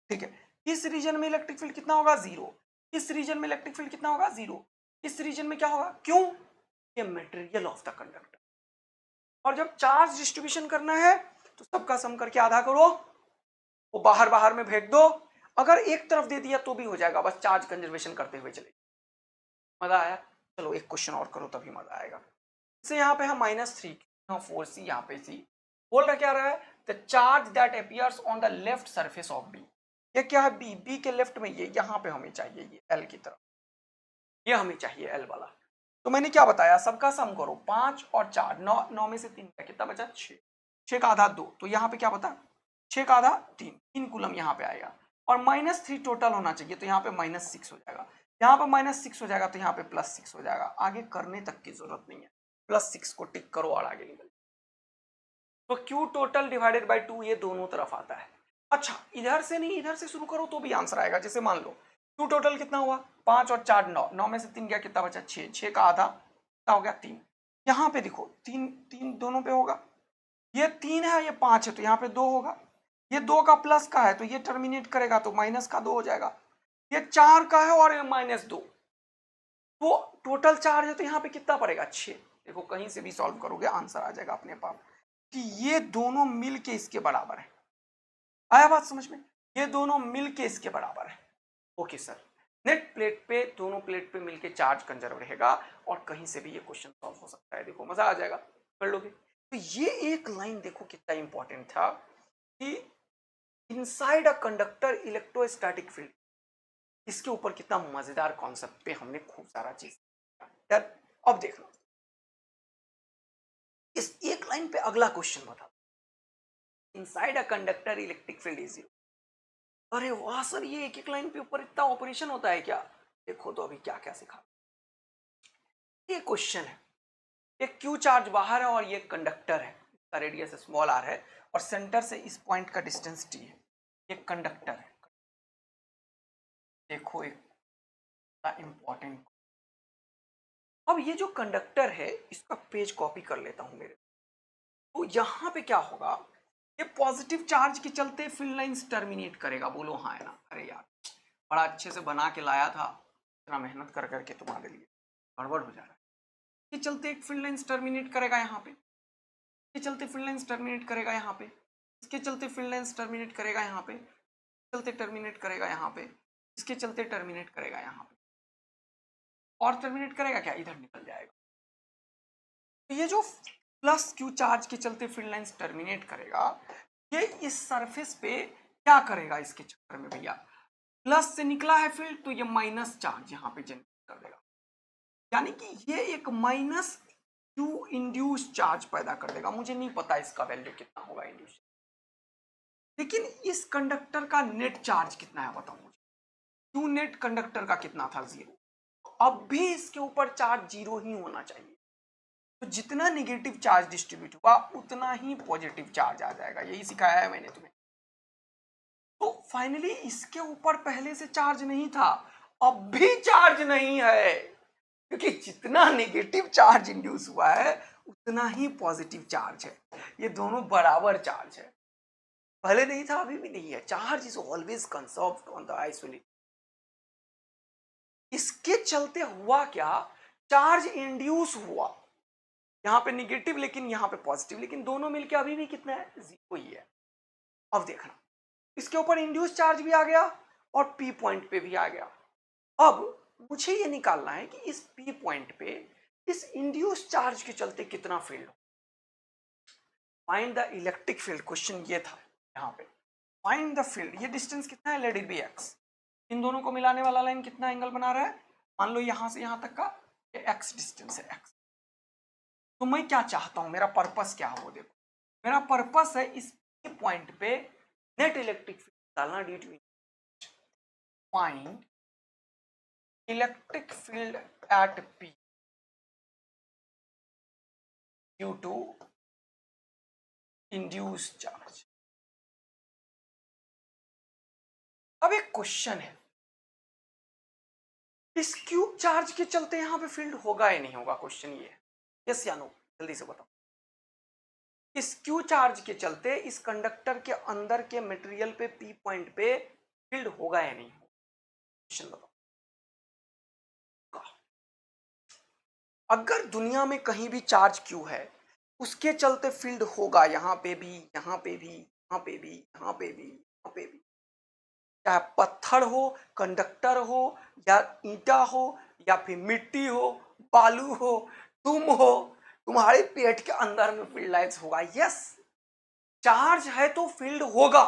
ठीक है। इस रीजन में इलेक्ट्रिक फील्ड कितना होगा? 0। इस रीजन में इलेक्ट्रिक फील्ड कितना होगा? 0। इस रीजन में क्या होगा? क्यों? ये मटेरियल ऑफ द कंडक्टर। और जब चार्ज डिस्ट्रीब्यूशन करना है तो सबका सम करके आधा करो, वो बाहर बाहर में फेंक दो। अगर एक तरफ दे दिया तो भी हो जाएगा, बस चार्ज कंजर्वेशन करते हुए चले। मजा आया? चलो एक क्वेश्चन और करो तभी मजा आएगा। जैसे यहाँ पे हम -3 4c, यहाँ पे c बोल रहा क्या रहा है? The charge that appears on the left surface of B. ये क्या है? बी के लेफ्ट में, ये यहाँ पे हमें चाहिए, ये एल की तरफ, ये हमें चाहिए एल वाला। तो मैंने क्या बताया? सबका सम करो, 5 और 4, 9 में से 3 का कितना बचा? 6। 6 का आधा 2, तो यहाँ पे क्या बता? 6 का आधा 3 कूलम यहाँ पे आएगा, और -3 टोटल होना चाहिए, तो यहाँ पे -6 हो जाएगा। यहाँ पे -6 हो जाएगा तो यहाँ पे +6 हो जाएगा। आगे करने तक की जरूरत नहीं है, +6 को टिक करो और आगे निकल। तो Q टोटल डिवाइडेड बाई 2 ये दोनों तरफ आता है। अच्छा, इधर से नहीं, इधर से शुरू करो तो भी आंसर आएगा। जैसे मान लो Q टोटल कितना हुआ? 5 और 4 9, 9 में से 3 गया, कितना बचा? 6। 6 का आधा कितना हो गया? 3। यहाँ पे देखो 3 दोनों पे होगा, ये 3 है, ये 5 है, तो यहाँ पे 2 होगा। ये 2 का प्लस का है तो ये टर्मिनेट करेगा तो माइनस का 2 हो जाएगा। ये 4 का है और ये -2, तो टोटल चार्ज है तो यहाँ पे कितना पड़ेगा 6। देखो कहीं से भी सॉल्व करोगे आंसर आ जाएगा अपने पास कि ये दोनों मिल के इसके बराबर है। आया बात समझ में? ये दोनों मिल के इसके बराबर है। ओके सर, नेट प्लेट पे दोनों प्लेट पे मिलके चार्ज कंजर्व रहेगा और कहीं से भी ये क्वेश्चन सॉल्व हो सकता है। देखो मजा आ जाएगा, कर लोगे। तो ये एक लाइन देखो कितना इंपॉर्टेंट था कि inside a conductor electrostatic field, इसके ऊपर कितना मजेदार कॉन्सेप्ट पे हमने खूब सारा चीज यार। अब देख लो इस एक लाइन पे अगला क्वेश्चन बता, inside a conductor electric field is 0। अरे वाह सर, ये एक एक लाइन पे ऊपर इतना ऑपरेशन होता है क्या? देखो तो अभी क्या क्या सिखा। ये क्वेश्चन है, एक क्यू चार्ज बाहर है और ये कंडक्टर है, इसका रेडियस स्मॉल आर है और सेंटर से इस पॉइंट का डिस्टेंस टी है। ये कंडक्टर है। देखो एक इंपॉर्टेंट, अब ये जो कंडक्टर है इसका पेज कॉपी कर लेता हूं मेरे। तो यहां पे क्या होगा, ये पॉजिटिव चार्ज के चलते फील्ड लाइंस टर्मिनेट करेगा। बोलो हाँ है ना? अरे यार बड़ा अच्छे से बना के लाया था, इतना मेहनत कर करके तुम्हारे लिए गड़बड़ हो जा रहा है। ये चलते एक फील्ड लाइंस टर्मिनेट करेगा यहाँ पे, इसके चलते फील्ड लाइंस टर्मिनेट करेगा यहाँ पे, इसके चलते फील्ड लाइंस टर्मिनेट करेगा यहाँ पे, चलते टर्मिनेट करेगा यहाँ पे, इसके चलते टर्मिनेट करेगा यहाँ पे, और टर्मिनेट करेगा क्या, इधर निकल जाएगा। तो ये जो प्लस क्यू चार्ज के चलते फील्ड लाइंस टर्मिनेट करेगा, ये इस सरफेस पे क्या करेगा इसके चक्कर में भैया, प्लस से निकला है फील्ड तो ये माइनस चार्ज यहाँ पे जनरेट कर देगा, यानी कि ये एक माइनस क्यू इंड्यूस चार्ज पैदा कर देगा। मुझे नहीं पता इसका वैल्यू कितना होगा इंड्यूस, लेकिन इस कंडक्टर का नेट चार्ज कितना है बताओ मुझे। क्यू नेट कंडक्टर का कितना था 0, अब भी इसके ऊपर चार्ज 0 ही होना चाहिए। तो जितना नेगेटिव चार्ज डिस्ट्रीब्यूट हुआ उतना ही पॉजिटिव चार्ज आ जाएगा, यही सिखाया है मैंने तुम्हें। तो फाइनली इसके ऊपर पहले से चार्ज नहीं था, अब भी चार्ज नहीं है, क्योंकि जितना नेगेटिव चार्ज इंड्यूस हुआ है उतना ही पॉजिटिव चार्ज है। ये दोनों बराबर चार्ज है, पहले नहीं था अभी भी नहीं है। Charge is always conserved on the isolate. इसके चलते हुआ क्या, चार्ज इंड्यूस हुआ, यहाँ पे निगेटिव लेकिन यहाँ पे पॉजिटिव, लेकिन दोनों मिलके अभी भी कितना है, 0 ही है। अब देखना इसके ऊपर इंड्यूस चार्ज भी आ गया और पी पॉइंट पे भी आ गया। अब मुझे ये निकालना है कि इस पी पॉइंट पे इस इंड्यूस चार्ज के चलते कितना फील्ड हो। Find the electric field, question ये था यहाँ पे। फाइंड द फील्ड, ये डिस्टेंस कितना है, लेट इट बी एक्स। इन दोनों को मिलाने वाला लाइन कितना एंगल बना रहा है, मान लो यहां से यहां तक का ये एक्स डिस्टेंस है, एक्स। तो मैं क्या चाहता हूं, मेरा पर्पस क्या है वो देखो। मेरा पर्पस है इस पॉइंट पे नेट इलेक्ट्रिक फील्ड डालना due to find electric field at P due to induce charge. अब एक क्वेश्चन है, इस क्यूब चार्ज के चलते यहां पे फील्ड होगा या नहीं होगा, क्वेश्चन ये है, यस या नो, जल्दी से बताओ। इस क्यू चार्ज के चलते इस कंडक्टर के अंदर के मटेरियल पे पी पॉइंट पे फील्ड होगा या नहीं, क्वेश्चन बताओ। अगर दुनिया में कहीं भी चार्ज क्यू है उसके चलते फील्ड होगा, यहां पे भी, यहां पे भी, यहां पे भी, यहां पे भी, यहां पे भी। चाहे पत्थर हो, कंडक्टर हो, या ईंटा हो, या फिर मिट्टी हो, बालू हो, तुम हो, तुम्हारे पेट के अंदर में फील्ड लाइंस होगा। यस, चार्ज है तो फील्ड होगा।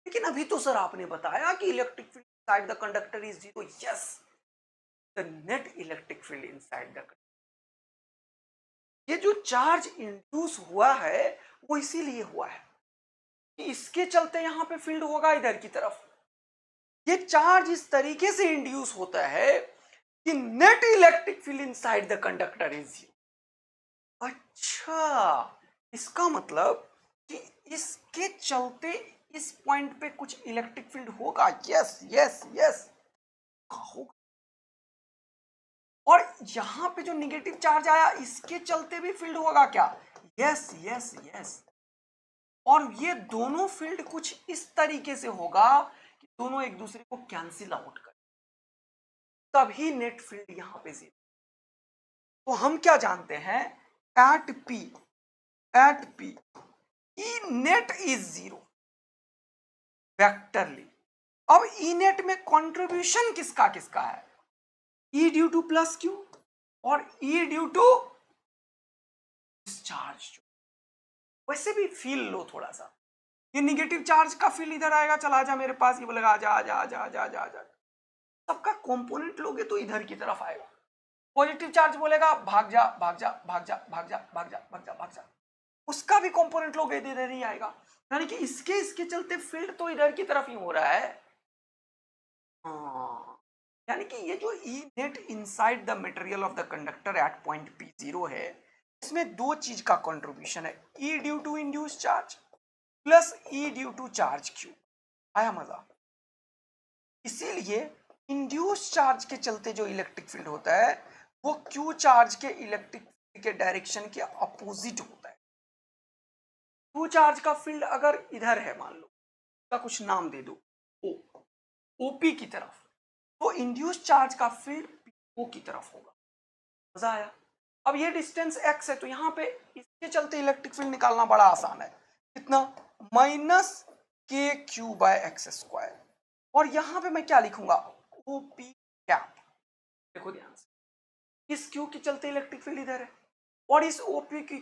लेकिन अभी तो सर आपने बताया कि electric field inside the conductor is 0। Yes, the net electric field inside the, ये जो चार्ज इंड्यूस हुआ है वो इसीलिए हुआ है कि इसके चलते यहां पे फील्ड होगा इधर की तरफ। ये चार्ज इस तरीके से इंड्यूस होता है कि net electric field inside the conductor is 0। अच्छा, इसका मतलब कि इसके चलते इस पॉइंट पे कुछ इलेक्ट्रिक फील्ड होगा। यस यस यस, होगा। और यहां पे जो नेगेटिव चार्ज आया इसके चलते भी फील्ड होगा क्या, यस यस यस। और ये दोनों फील्ड कुछ इस तरीके से होगा कि दोनों एक दूसरे को कैंसिल आउट कर, तभी नेट फील्ड यहां पे 0। तो हम क्या जानते हैं, at P E net is 0 vectorly. अब ई नेट में कंट्रीब्यूशन किसका किसका है, ई ड्यू टू प्लस क्यू और ई ड्यू टू डिस्चार्ज। वैसे भी फील लो थोड़ा सा, ये निगेटिव चार्ज का फील इधर आएगा, चला जा मेरे पास, ये बोलेगा आजा आजा आजा आजा आजा आजा, सबका कंपोनेंट लोगे तो इधर की तरफ आएगा। पॉजिटिव चार्ज बोलेगा भाग जा भाग जा भाग जा भाग जा भाग जा भाग जा भाग जा, उसका भी कंपोनेंट लोगे इधर ही आएगा। यानी कि इसके चलते फील्ड तो इधर की तरफ ही हो रहा है। हाँ, यानी कि ये जो e net inside the material of the conductor at point p 0 है, इसमें दो चीज का कंट्रीब्यूशन है, ई due to induce charge plus e due to charge q. आया मजा। इसीलिए इंड्यूस चार्ज के चलते जो इलेक्ट्रिक फील्ड होता है वो क्यू चार्ज के इलेक्ट्रिक फील्ड के डायरेक्शन के अपोजिट होता है। क्यू चार्ज का फील्ड अगर इधर है, मान लो का कुछ नाम दे दो ओ, ओपी की तरफ, तो इंड्यूस चार्ज का फील्ड पीओ की तरफ होगा। मजा आया। अब ये डिस्टेंस x है, तो यहाँ पे इसके चलते इलेक्ट्रिक फील्ड निकालना बड़ा आसान है। कितना, माइनस के क्यू बाय एक्स स्क्वायर। और यहाँ पे मैं क्या लिखूंगा, ओ पी कैप। देखो ध्यान से, इस क्यू के चलते इलेक्ट्रिक फील्ड इधर है और इस ओपी की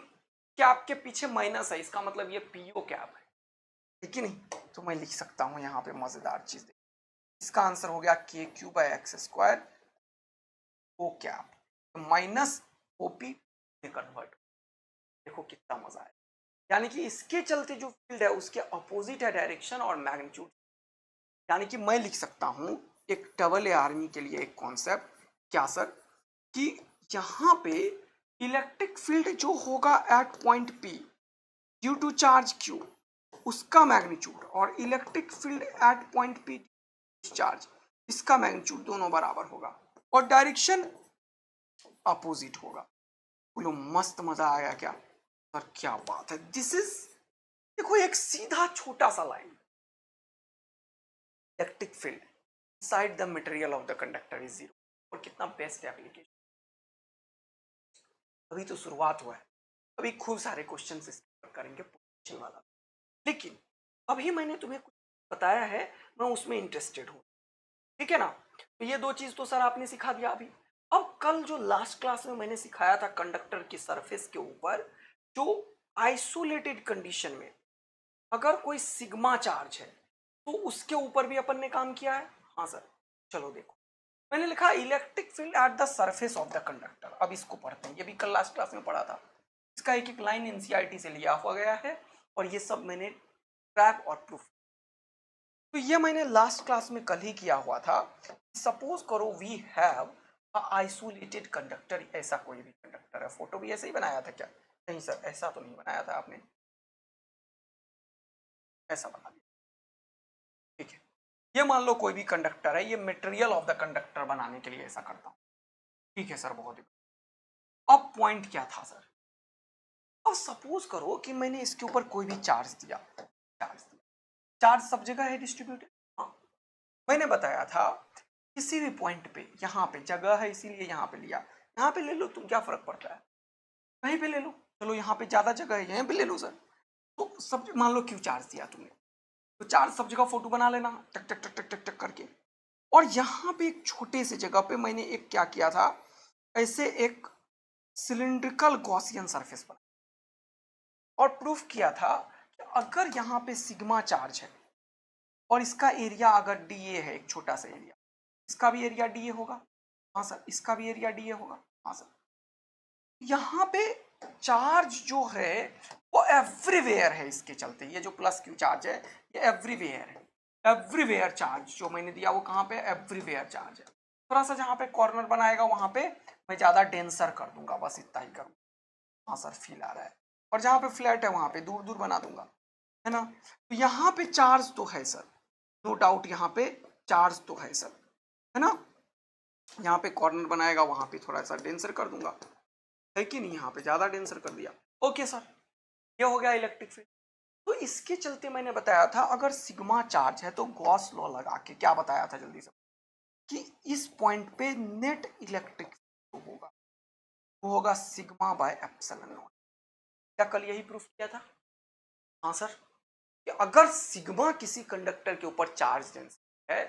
कैप के पीछे माइनस है, इसका मतलब ये पीओ कैप है, ठीक है नहीं। तो मैं लिख सकता हूँ यहाँ पे मजेदार चीज, इसका आंसर हो गया के Q by x square O cap, minus OP में कन्वर्ट। देखो कितना मजा है। यानी कि इसके चलते जो फील्ड है उसके अपोजिट है डायरेक्शन और मैग्नीट्यूड। यानी कि मैं लिख सकता हूं एक डबल ए आर्मी के लिए एक कॉन्सेप्ट, क्या सर, कि यहां पे इलेक्ट्रिक फील्ड जो होगा at point P due to charge Q, उसका मैग्नीट्यूड, और electric field at point P charge, इसका मैग्नीट्यूड दोनों बराबर होगा और डायरेक्शन अपोजिट होगा। बोलो मस्त मजा आया क्या सर, क्या बात है। दिस इज, देखो एक सीधा छोटा सा line, electric field inside the material of the conductor is 0। और कितना बेस्ट एप्लीकेशन। अभी तो शुरुआत हुआ है, अभी खूब सारे क्वेश्चन करेंगे पोजीशन वाला, लेकिन अभी मैंने तुम्हें कुछ बताया है, मैं उसमें इंटरेस्टेड हूँ, ठीक है ना। तो ये दो चीज तो सर आपने सिखा दिया अभी। अब कल जो लास्ट क्लास में मैंने सिखाया था कंडक्टर की सरफेस के ऊपर जो आइसोलेटेड कंडीशन में अगर कोई सिग्मा चार्ज है तो उसके ऊपर भी अपन ने काम किया है। हाँ सर, चलो देखो, मैंने लिखा electric field at the surface of the conductor. अब इसको पढ़ते हैं, ये भी कल लास्ट क्लास में पढ़ा था, इसका एक एक लाइन एनसीईआरटी से लिया हुआ गया है और ये सब मैंने ट्रैप और प्रूफ। तो ये मैंने लास्ट क्लास में कल ही किया हुआ था। सपोज करो वी हैव आइसोलेटेड कंडक्टर, ऐसा कोई भी कंडक्टर है, फोटो भी ऐसे ही बनाया था क्या, नहीं सर ऐसा तो नहीं बनाया था आपने, ऐसा बना दिया, ठीक है। ये मान लो कोई भी कंडक्टर है, ये मटेरियल ऑफ द कंडक्टर बनाने के लिए ऐसा करता हूं, ठीक है सर, बहुत ही। अब पॉइंट क्या था सर, अब सपोज करो कि मैंने इसके ऊपर कोई भी चार्ज दिया, चार्ज सब जगह है डिस्ट्रीब्यूटेड। हाँ, मैंने बताया था किसी भी पॉइंट पे, यहाँ पे जगह है इसीलिए यहाँ पे लिया, यहाँ पे ले लो तुम, क्या फर्क पड़ता है, कहीं पे ले लो, चलो यहाँ पे ज्यादा जगह है यहाँ पे ले लो सर। तो सब मान लो क्यों चार्ज दिया तुमने, तो चार्ज सब जगह फोटो बना लेना टक टक टक टक टक टक करके। और यहाँ पे एक छोटे से जगह पे मैंने एक क्या किया था, ऐसे एक सिलिंड्रिकल गॉसियन सरफेस बना और प्रूफ किया था कि अगर यहाँ पे सिग्मा चार्ज है और इसका एरिया अगर डीए है, एक छोटा सा एरिया, इसका भी एरिया डीए होगा, हाँ सर, इसका भी एरिया डीए होगा, हाँ सर। यहाँ पे चार्ज जो है वो एवरीवेयर है, इसके चलते ये जो प्लस क्यू चार्ज है ये एवरीवेयर है। एवरीवेयर चार्ज जो मैंने दिया वो कहाँ पे, एवरीवेयर चार्ज है। थोड़ा सा जहाँ पे कॉर्नर बनाएगा वहां पे मैं ज्यादा डेंसर कर दूंगा, बस इतना ही करूंगा, हाँ सर फील आ रहा है। और जहाँ पे फ्लैट है वहां पे दूर दूर बना दूंगा, है ना। तो यहाँ पे चार्ज तो है सर, नो डाउट यहाँ पे चार्ज तो है सर, है ना। यहाँ पे कॉर्नर बनाएगा वहां पे थोड़ा सा डेंसर कर दूंगा, है कि नहीं, यहाँ पे ज्यादा डेंसर कर दिया। ओके सर, ये हो गया इलेक्ट्रिक फील्ड। तो इसके चलते मैंने बताया था अगर सिग्मा चार्ज है तो गॉस लॉ लगा के, क्या बताया था जल्दी से, कि इस पॉइंट पे नेट इलेक्ट्रिक फील्ड होगा वो होगा सिग्मा बाय एप्सिलॉन नॉट। क्या कल यही प्रूफ किया था? हाँ सर, कि अगर सिग्मा किसी कंडक्टर के ऊपर चार्ज डेंसिटी है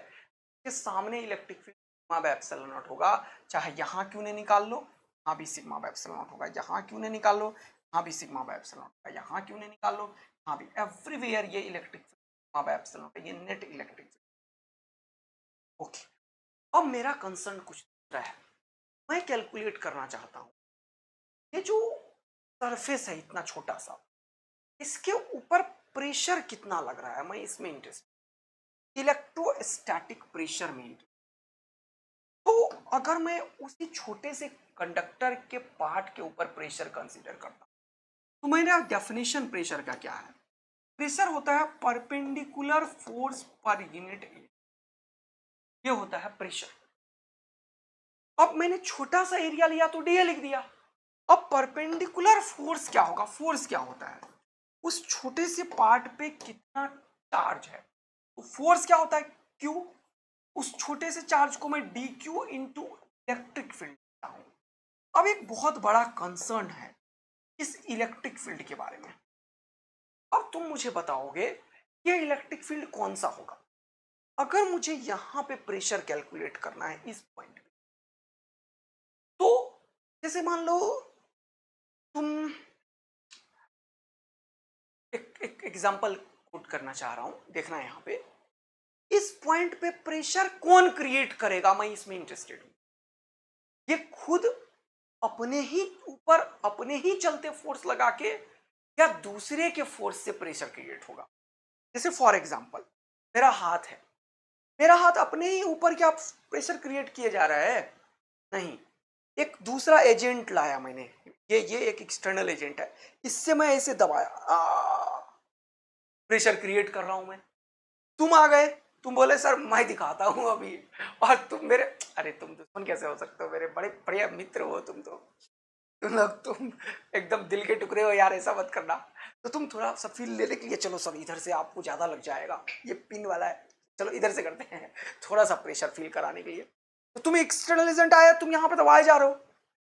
के सामने electric field sigma by epsilon not होगा, चाहे यहाँ क्यों नहीं निकाल लो, यहाँ भी सिग्मा बाय एप्सिलॉन नॉट होगा, यहाँ क्यों नहीं निकाल लो, यहाँ भी सिग्मा बाय एप्सिलॉन नॉट होगा, यहाँ क्यों नहीं निकाल लो, यहाँ भी, एवरीवेयर ये electric field sigma by epsilon not है, ये नेट इलेक्ट्रिक फील्ड। ओके, अब मेरा कंसर्न कुछ दूसरा है, मैं कैलकुलेट करना चाहता हूँ ये जो सरफेस है इतना छोटा सा, इसके ऊपर प्रेशर कितना लग रहा है, मैं इसमें इंटरेस्ट, इलेक्ट्रोस्टैटिक प्रेशर में इंटरेस्ट। तो अगर मैं उसी छोटे से कंडक्टर के पार्ट के ऊपर प्रेशर कंसीडर करता हूं तो मेरा डेफिनेशन प्रेशर का क्या है? प्रेशर होता है perpendicular force per unit area, ये होता है प्रेशर। अब मैंने छोटा सा एरिया लिया तो डीए लिख दिया। अब परपेंडिकुलर फोर्स क्या होगा? फोर्स क्या होता है? उस छोटे से पार्ट पे कितना चार्ज है, तो फोर्स क्या होता है? क्यू। उस छोटे से चार्ज को मैं D Q into electric field लिखता हूं। अब एक बहुत बड़ा कंसर्न है इस इलेक्ट्रिक फील्ड के बारे में। अब तुम मुझे बताओगे ये इलेक्ट्रिक फील्ड कौन सा होगा? अगर मुझे यहां पे प्रेशर कैलकुलेट करना है इस पॉइंट पे, तो जैसे मान लो तुम, एक एग्जांपल कोट करना चाह रहा हूं, देखना है यहां पे इस पॉइंट पे प्रेशर कौन क्रिएट करेगा, मैं इसमें इंटरेस्टेड हूं। ये खुद अपने ही ऊपर अपने ही चलते फोर्स लगा के या दूसरे के फोर्स से प्रेशर क्रिएट होगा? जैसे फॉर एग्जांपल मेरा हाथ है, मेरा हाथ अपने ही ऊपर क्या प्रेशर क्रिएट किए जा रहा है? नहीं, एक दूसरा एजेंट लाया मैंने, ये एक एक्सटर्नल एजेंट है, इससे मैं ऐसे दबाया, प्रेशर क्रिएट कर रहा हूं मैं। तुम आ गए, तुम बोले सर मैं दिखाता हूं अभी, और तुम मेरे, अरे तुम दुश्मन कैसे हो सकते हो, मेरे बड़े बढ़िया मित्र हो तुम तो, तुम लोग, तुम एकदम दिल के टुकड़े हो यार, ऐसा मत करना। तो तुम थोड़ा सा फील लेने के लिए चलो सर इधर से आपको ज्यादा लग जाएगा, ये पिन वाला है, चलो इधर से करते हैं थोड़ा सा प्रेशर फील कराने के लिए। तो तुम एक्सटर्नल एजेंट आया, तुम यहाँ पे दबाए जा रहे हो,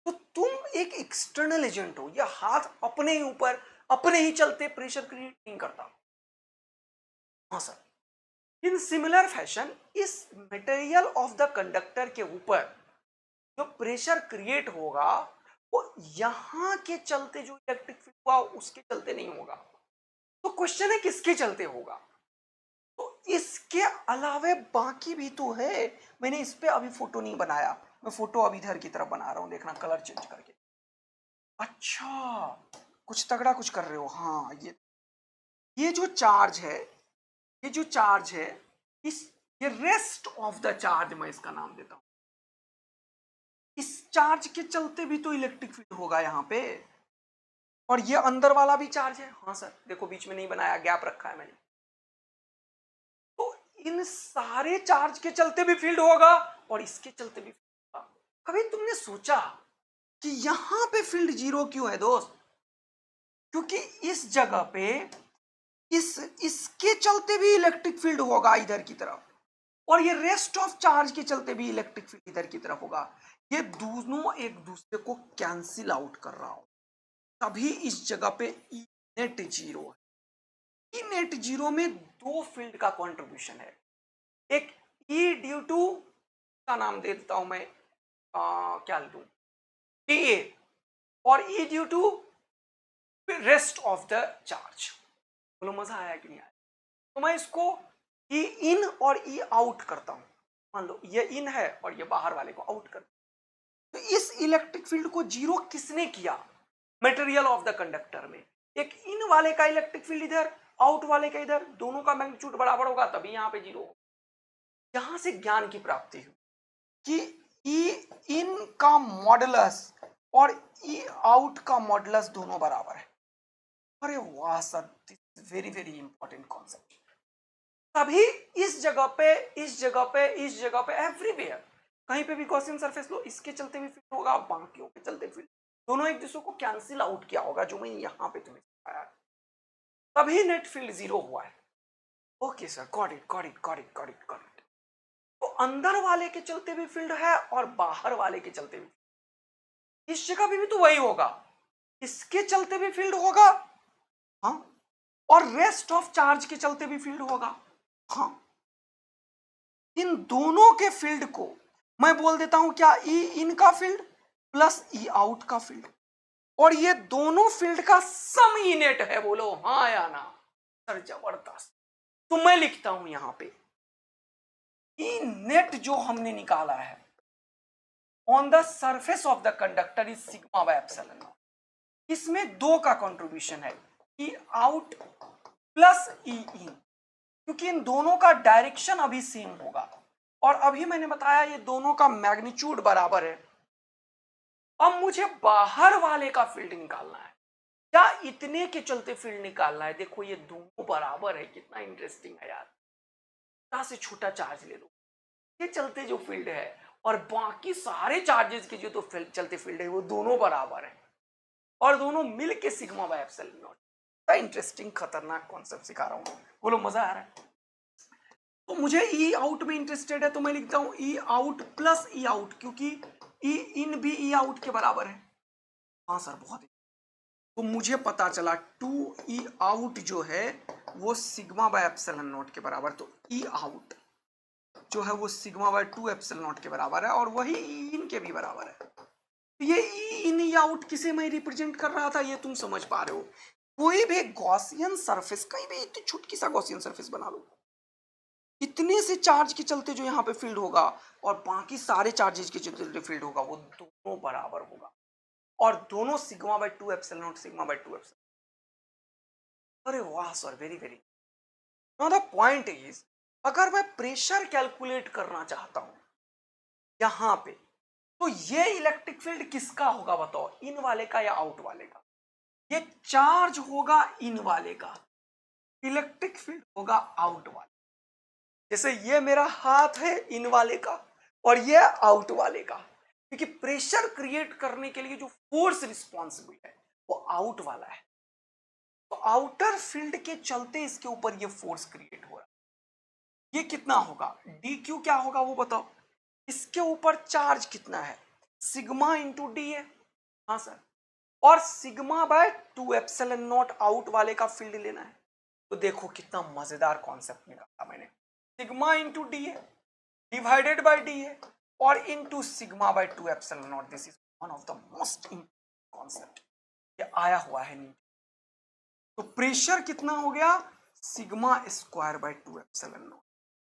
तो तुम एक एक्सटर्नल एजेंट हो, यह हाथ अपने ही ऊपर अपने ही चलते प्रेशर क्रिएट नहीं करता। हाँ सर, इन सिमिलर फैशन इस मटेरियल ऑफ द कंडक्टर के ऊपर जो प्रेशर क्रिएट होगा वो यहां के चलते जो इलेक्ट्रिक फील्ड हुआ उसके चलते नहीं होगा। तो क्वेश्चन है किसके चलते होगा? तो इसके अलावे बाकी भी तो है, मैंने इस पे अभी फोटो नहीं बनाया, मैं फोटो अभी इधर की तरफ बना रहा हूं, देखना कलर चेंज करके। अच्छा, कुछ तगड़ा कुछ कर रहे हो। हाँ, ये जो चार्ज है, ये जो चार्ज है, इस ये रेस्ट ऑफ द चार्ज मैं इसका नाम देता हूं। इस चार्ज के चलते भी तो इलेक्ट्रिक फील्ड होगा यहाँ पे, और ये अंदर वाला भी चार्ज है। हाँ सर, देखो बीच में नहीं बनाया, गैप रखा है मैंने। तो इन सारे चार्ज के चलते भी फील्ड होगा और इसके चलते भी फील्ड होगा। कभी तुमने सोचा कि यहां पे फील्ड जीरो क्यों है दोस्त? क्योंकि इस जगह पे इसके चलते भी इलेक्ट्रिक फील्ड होगा इधर की तरफ, और ये रेस्ट ऑफ चार्ज के चलते भी इलेक्ट्रिक फील्ड इधर की तरफ होगा। ये दोनों एक दूसरे को कैंसिल आउट कर रहा हो, तभी इस जगह पे ई नेट जीरो है। ई नेट जीरो में दो फील्ड का कंट्रीब्यूशन है, एक ई ड्यू टू का नाम दे देता हूं मैं, क्या लूं, टी ए, और ई due to rest of the charge. बोलो मजा आया कि नहीं आया? तो मैं इसको ई इन और ई आउट करता हूं, मान लो ये इन है और ये बाहर वाले को आउट करता हूं। तो इस इलेक्ट्रिक फील्ड को जीरो किसने किया? मटेरियल ऑफ द कंडक्टर में। एक इन वाले का इलेक्ट्रिक फील्ड इधर, आउट वाले का इधर, दोनों का मैग्नीट्यूड बराबर होगा तभी यहां पे जीरो होगा। यहां से ज्ञान की प्राप्ति हुई कि ई इन का मॉडुलस और ई आउट का मॉडुलस दोनों बराबर है। अरे वाह sir, this very very important concept. तभी इस जगह पे, इस जगह पे, इस जगह पे, एवरीवेयर कहीं पे भी गॉसियन सरफेस लो, इसके चलते भी फील्ड होगा, बाकियों के चलते फील्ड, दोनों एक दूसरे को कैंसिल आउट किया होगा, जो मैंने यहां पे तुम्हें सिखाया, तभी नेट फील्ड जीरो हुआ है। Okay sir, got it got it got it got it got it. तो अंदर वाले के चलते भी फील्ड है और बाहर वाले के चलते भी, इस जगह पे भी तो वही होगा, इसके चलते भी फील्ड होगा, हाँ, और रेस्ट ऑफ चार्ज के चलते भी फील्ड होगा, हाँ। इन दोनों के फील्ड को मैं बोल देता हूं क्या, ई इन का फील्ड प्लस ई आउट का फील्ड, और ये दोनों फील्ड का सम ही नेट है। बोलो हाँ या ना? सर जबरदस्त। तो मैं लिखता हूं यहां पे ई नेट जो हमने निकाला है on the surface of the conductor is sigma by epsilon not. इसमें दो का कंट्रीब्यूशन है, ई आउट प्लस ई इन, क्योंकि इन दोनों का डायरेक्शन अभी सेम होगा, और अभी मैंने बताया ये दोनों का मैग्नीट्यूड बराबर है। अब मुझे बाहर वाले का फील्ड निकालना है, क्या इतने के चलते फील्ड निकालना है। देखो ये दोनों बराबर है, कितना इंटरेस्टिंग है यार। छोटा से छोटा चार्ज ले लो, ये चलते जो फील्ड है और बाकी सारे चार्जेस के जो तो चलते फील्ड है वो दोनों बराबर है, और दोनों मिल के sigma by epsilon not. Interesting खतरनाक कॉन्सेप्ट सिखा रहा हूं, बोलो मजा आ रहा है? तो मुझे ई आउट में इंटरेस्टेड है, तो मैं लिखता हूं ई आउट प्लस ई आउट, क्योंकि ई इन भी ई आउट के बराबर है। हाँ सर बहुत ही। तो मुझे पता चला 2 ई आउट जो है वो सिग्मा बाय एप्सिलॉन नॉट के बराबर, तो ई आउट जो है वो सिग्मा बाय 2 एप्सिलॉन नॉट के बराबर है, और वही ई इन के भी बराबर है। तो ये ई इन ई आउट किसे मैं रिप्रेजेंट कर रहा था, ये तुम समझ पा रहे हो। कोई भी गॉसियन सरफेस, कहीं भी इतनी छुटकी सा गॉसियन सरफेस बना लो, इतने से चार्ज के चलते जो यहाँ पे फील्ड होगा और बाकी सारे चार्जेस के चलते फील्ड होगा वो दोनों बराबर होगा, और दोनों sigma bye 2 epsilon not sigma bye 2 epsilon. अरे वाह sir, very very. Now the point is, अगर मैं प्रेशर कैलकुलेट करना चाहता हूं यहां पे, तो ये इलेक्ट्रिक फील्ड किसका होगा बताओ, इन वाले का या आउट वाले का? ये चार्ज होगा इन वाले का, इलेक्ट्रिक फील्ड होगा आउट वाले। जैसे ये मेरा हाथ है इन वाले का और ये आउट वाले का, क्योंकि प्रेशर क्रिएट करने के लिए जो फोर्स रिस्पॉन्सिबल है वो आउट वाला है। तो आउटर फील्ड के चलते इसके ऊपर ये फोर्स क्रिएट हो रहा है। ये कितना होगा, डी क्यू क्या होगा वो बताओ। इसके ऊपर चार्ज कितना है, सिग्मा इंटू डी है, हाँ सर, और sigma bye 2 epsilon not out वाले का फील्ड लेना है। तो देखो कितना मजेदार कॉन्सेप्ट निकाला मैंने, सिग्मा इंटू डी है डिवाइडेड बाय डी है और into sigma bye 2 epsilon not. This is one of the most important concept, ये आया हुआ है नीचे। तो प्रेशर कितना हो गया, sigma square by 2 epsilon not.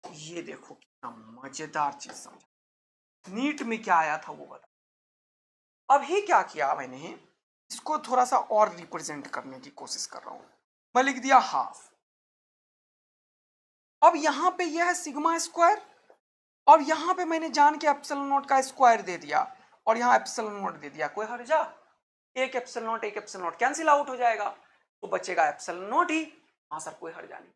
ये देखो कितना मजेदार चीज समझा। नीट में क्या आया था वो बता। अभी क्या किया मैंने, इसको थोड़ा सा और रिप्रेजेंट करने की कोशिश कर रहा हूं। मैं लिख दिया हाफ, अब यहां पे यह है सिग्मा स्क्वायर, और यहां पे मैंने जान के एप्सिलॉन नॉट का स्क्वायर दे दिया और यहां एप्सिलॉन नॉट दे दिया। कोई हर्जा? एक एप्सिलॉन नॉट कैंसिल आउट हो जाएगा, तो बचेगा एप्सिलॉन नॉट ही। हाँ सर कोई हर्जा नहीं।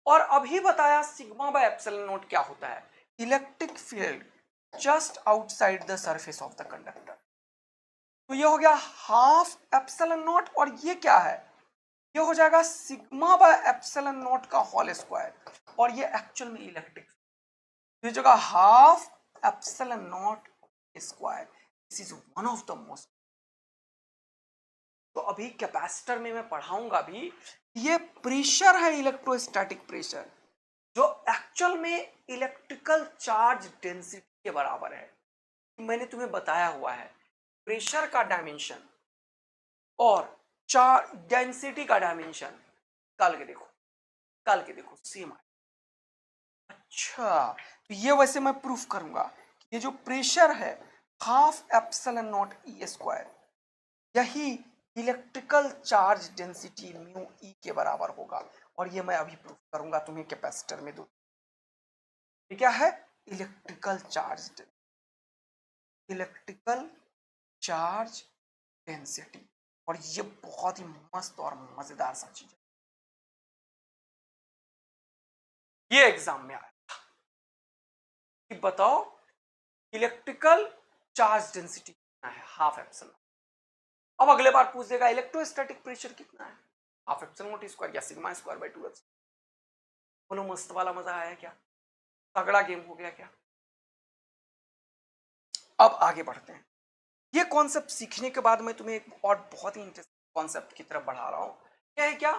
और अभी बताया सिग्मा बाय एप्सिलॉन नॉट क्या होता है, electric field just outside the surface of the conductor. तो ये हो गया हाफ एप्सिलॉन नॉट, और ये क्या है, ये हो जाएगा सिग्मा बाय एप्सिलॉन नॉट का होल स्क्वायर, और ये एक्चुअल में इलेक्ट्रिक, ये जगह half epsilon not square. This is one of the most. तो अभी कैपेसिटर में मैं पढ़ाऊंगा भी, ये प्रेशर है इलेक्ट्रोस्टैटिक प्रेशर, जो एक्चुअल में इलेक्ट्रिकल चार्ज डेंसिटी के बराबर है। मैंने तुम्हें बताया हुआ है प्रेशर का डायमेंशन और चार्ज डेंसिटी का डायमेंशन, कल के देखो सेम है। अच्छा, तो ये वैसे मैं प्रूफ करूंगा कि ये जो प्रेशर है half epsilon not E square, यही electrical charge density mu E के बराबर होगा, और ये मैं अभी प्रूफ करूंगा तुम्हें कैपेसिटर में दो। ये क्या है, इलेक्ट्रिकल चार्ज डेंसिटी, और ये बहुत ही मस्त और मजेदार सा चीज है। ये एग्जाम में आया कि बताओ इलेक्ट्रिकल चार्ज डेंसिटी कितना है, हाफ एप्सिलॉन। अब अगले बार पूछ देगा इलेक्ट्रोस्टैटिक प्रेशर कितना है, हाफ एप्सिलॉन नॉट स्क्वायर या सिग्मा स्क्वायर बाय 2 एप्सिलॉन। बोलो मस्त वाला मजा आया क्या, तगड़ा गेम हो गया क्या? अब आगे बढ़ते हैं। ये कॉन्सेप्ट सीखने के बाद मैं तुम्हें एक और बहुत ही इंटरेस्टिंग कॉन्सेप्ट की तरफ बढ़ा रहा हूं। क्या है, क्या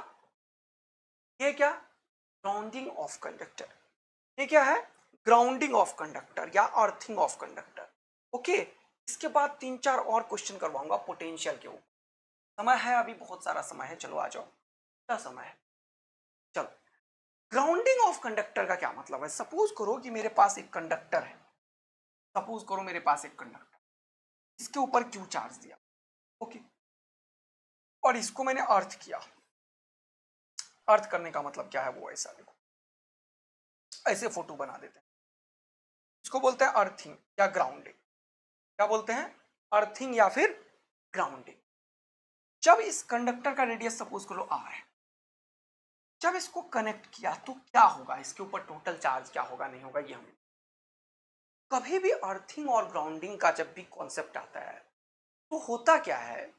ये क्या ग्राउंडिंग ऑफ कंडक्टर। ये क्या है, ग्राउंडिंग ऑफ कंडक्टर या अर्थिंग ऑफ कंडक्टर। ओके, इसके बाद 3-4 और क्वेश्चन करवाऊंगा पोटेंशियल के ऊपर। समय है अभी, बहुत सारा समय है, चलो आ जाओ, क्या समय है, चलो। ग्राउंडिंग ऑफ कंडक्टर का क्या मतलब है? सपोज करो कि मेरे पास एक कंडक्टर है, सपोज करो मेरे पास एक कंडक्टर, इसके ऊपर क्यू चार्ज दिया, ओके, और इसको मैंने अर्थ किया। अर्थ करने का मतलब क्या है, वो ऐसा देखो, ऐसे फोटो बना देते हैं, इसको बोलते हैं अर्थिंग या ग्राउंडिंग। क्या बोलते हैं, अर्थिंग या फिर ग्राउंडिंग। जब इस कंडक्टर का रेडियस सपोज करो आर है, जब इसको कनेक्ट किया तो क्या होगा, इसके ऊपर टोटल चार्ज क्या होगा, नहीं होगा, ये हम कभी भी अर्थिंग और ग्राउंडिंग का जब भी कॉन्सेप्ट आता है तो होता क्या है,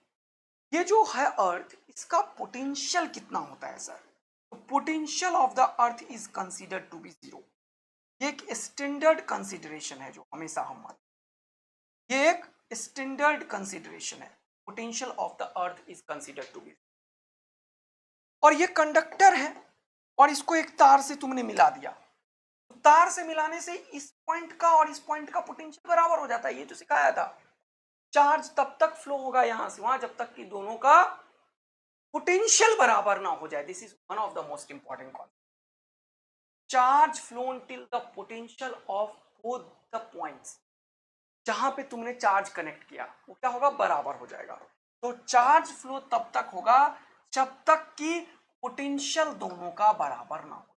ये जो है अर्थ, इसका पोटेंशियल कितना होता है सर, तो potential of the earth is considered to be zero. ये एक स्टैंडर्ड कंसीडरेशन है जो हमेशा हम मानते हैं, ये एक स्टैंडर्ड कंसीडरेशन है, potential of the earth is considered to be. और ये कंडक्टर है और इसको एक तार से तुमने मिला दिया, तो तार से मिलाने से इस पॉइंट का और इस पॉइंट का पोटेंशियल बराबर हो जाता है, ये जो सिखाया था। चार्ज तब तक फ्लो होगा यहां से वहां जब तक कि दोनों का पोटेंशियल बराबर ना हो जाए। This is one of the most important concept. Charge flow till the potential of both the points, जहां पे तुमने चार्ज कनेक्ट किया वो क्या होगा, बराबर हो जाएगा। तो चार्ज फ्लो तब तक होगा जब तक कि पोटेंशियल दोनों का बराबर ना हो।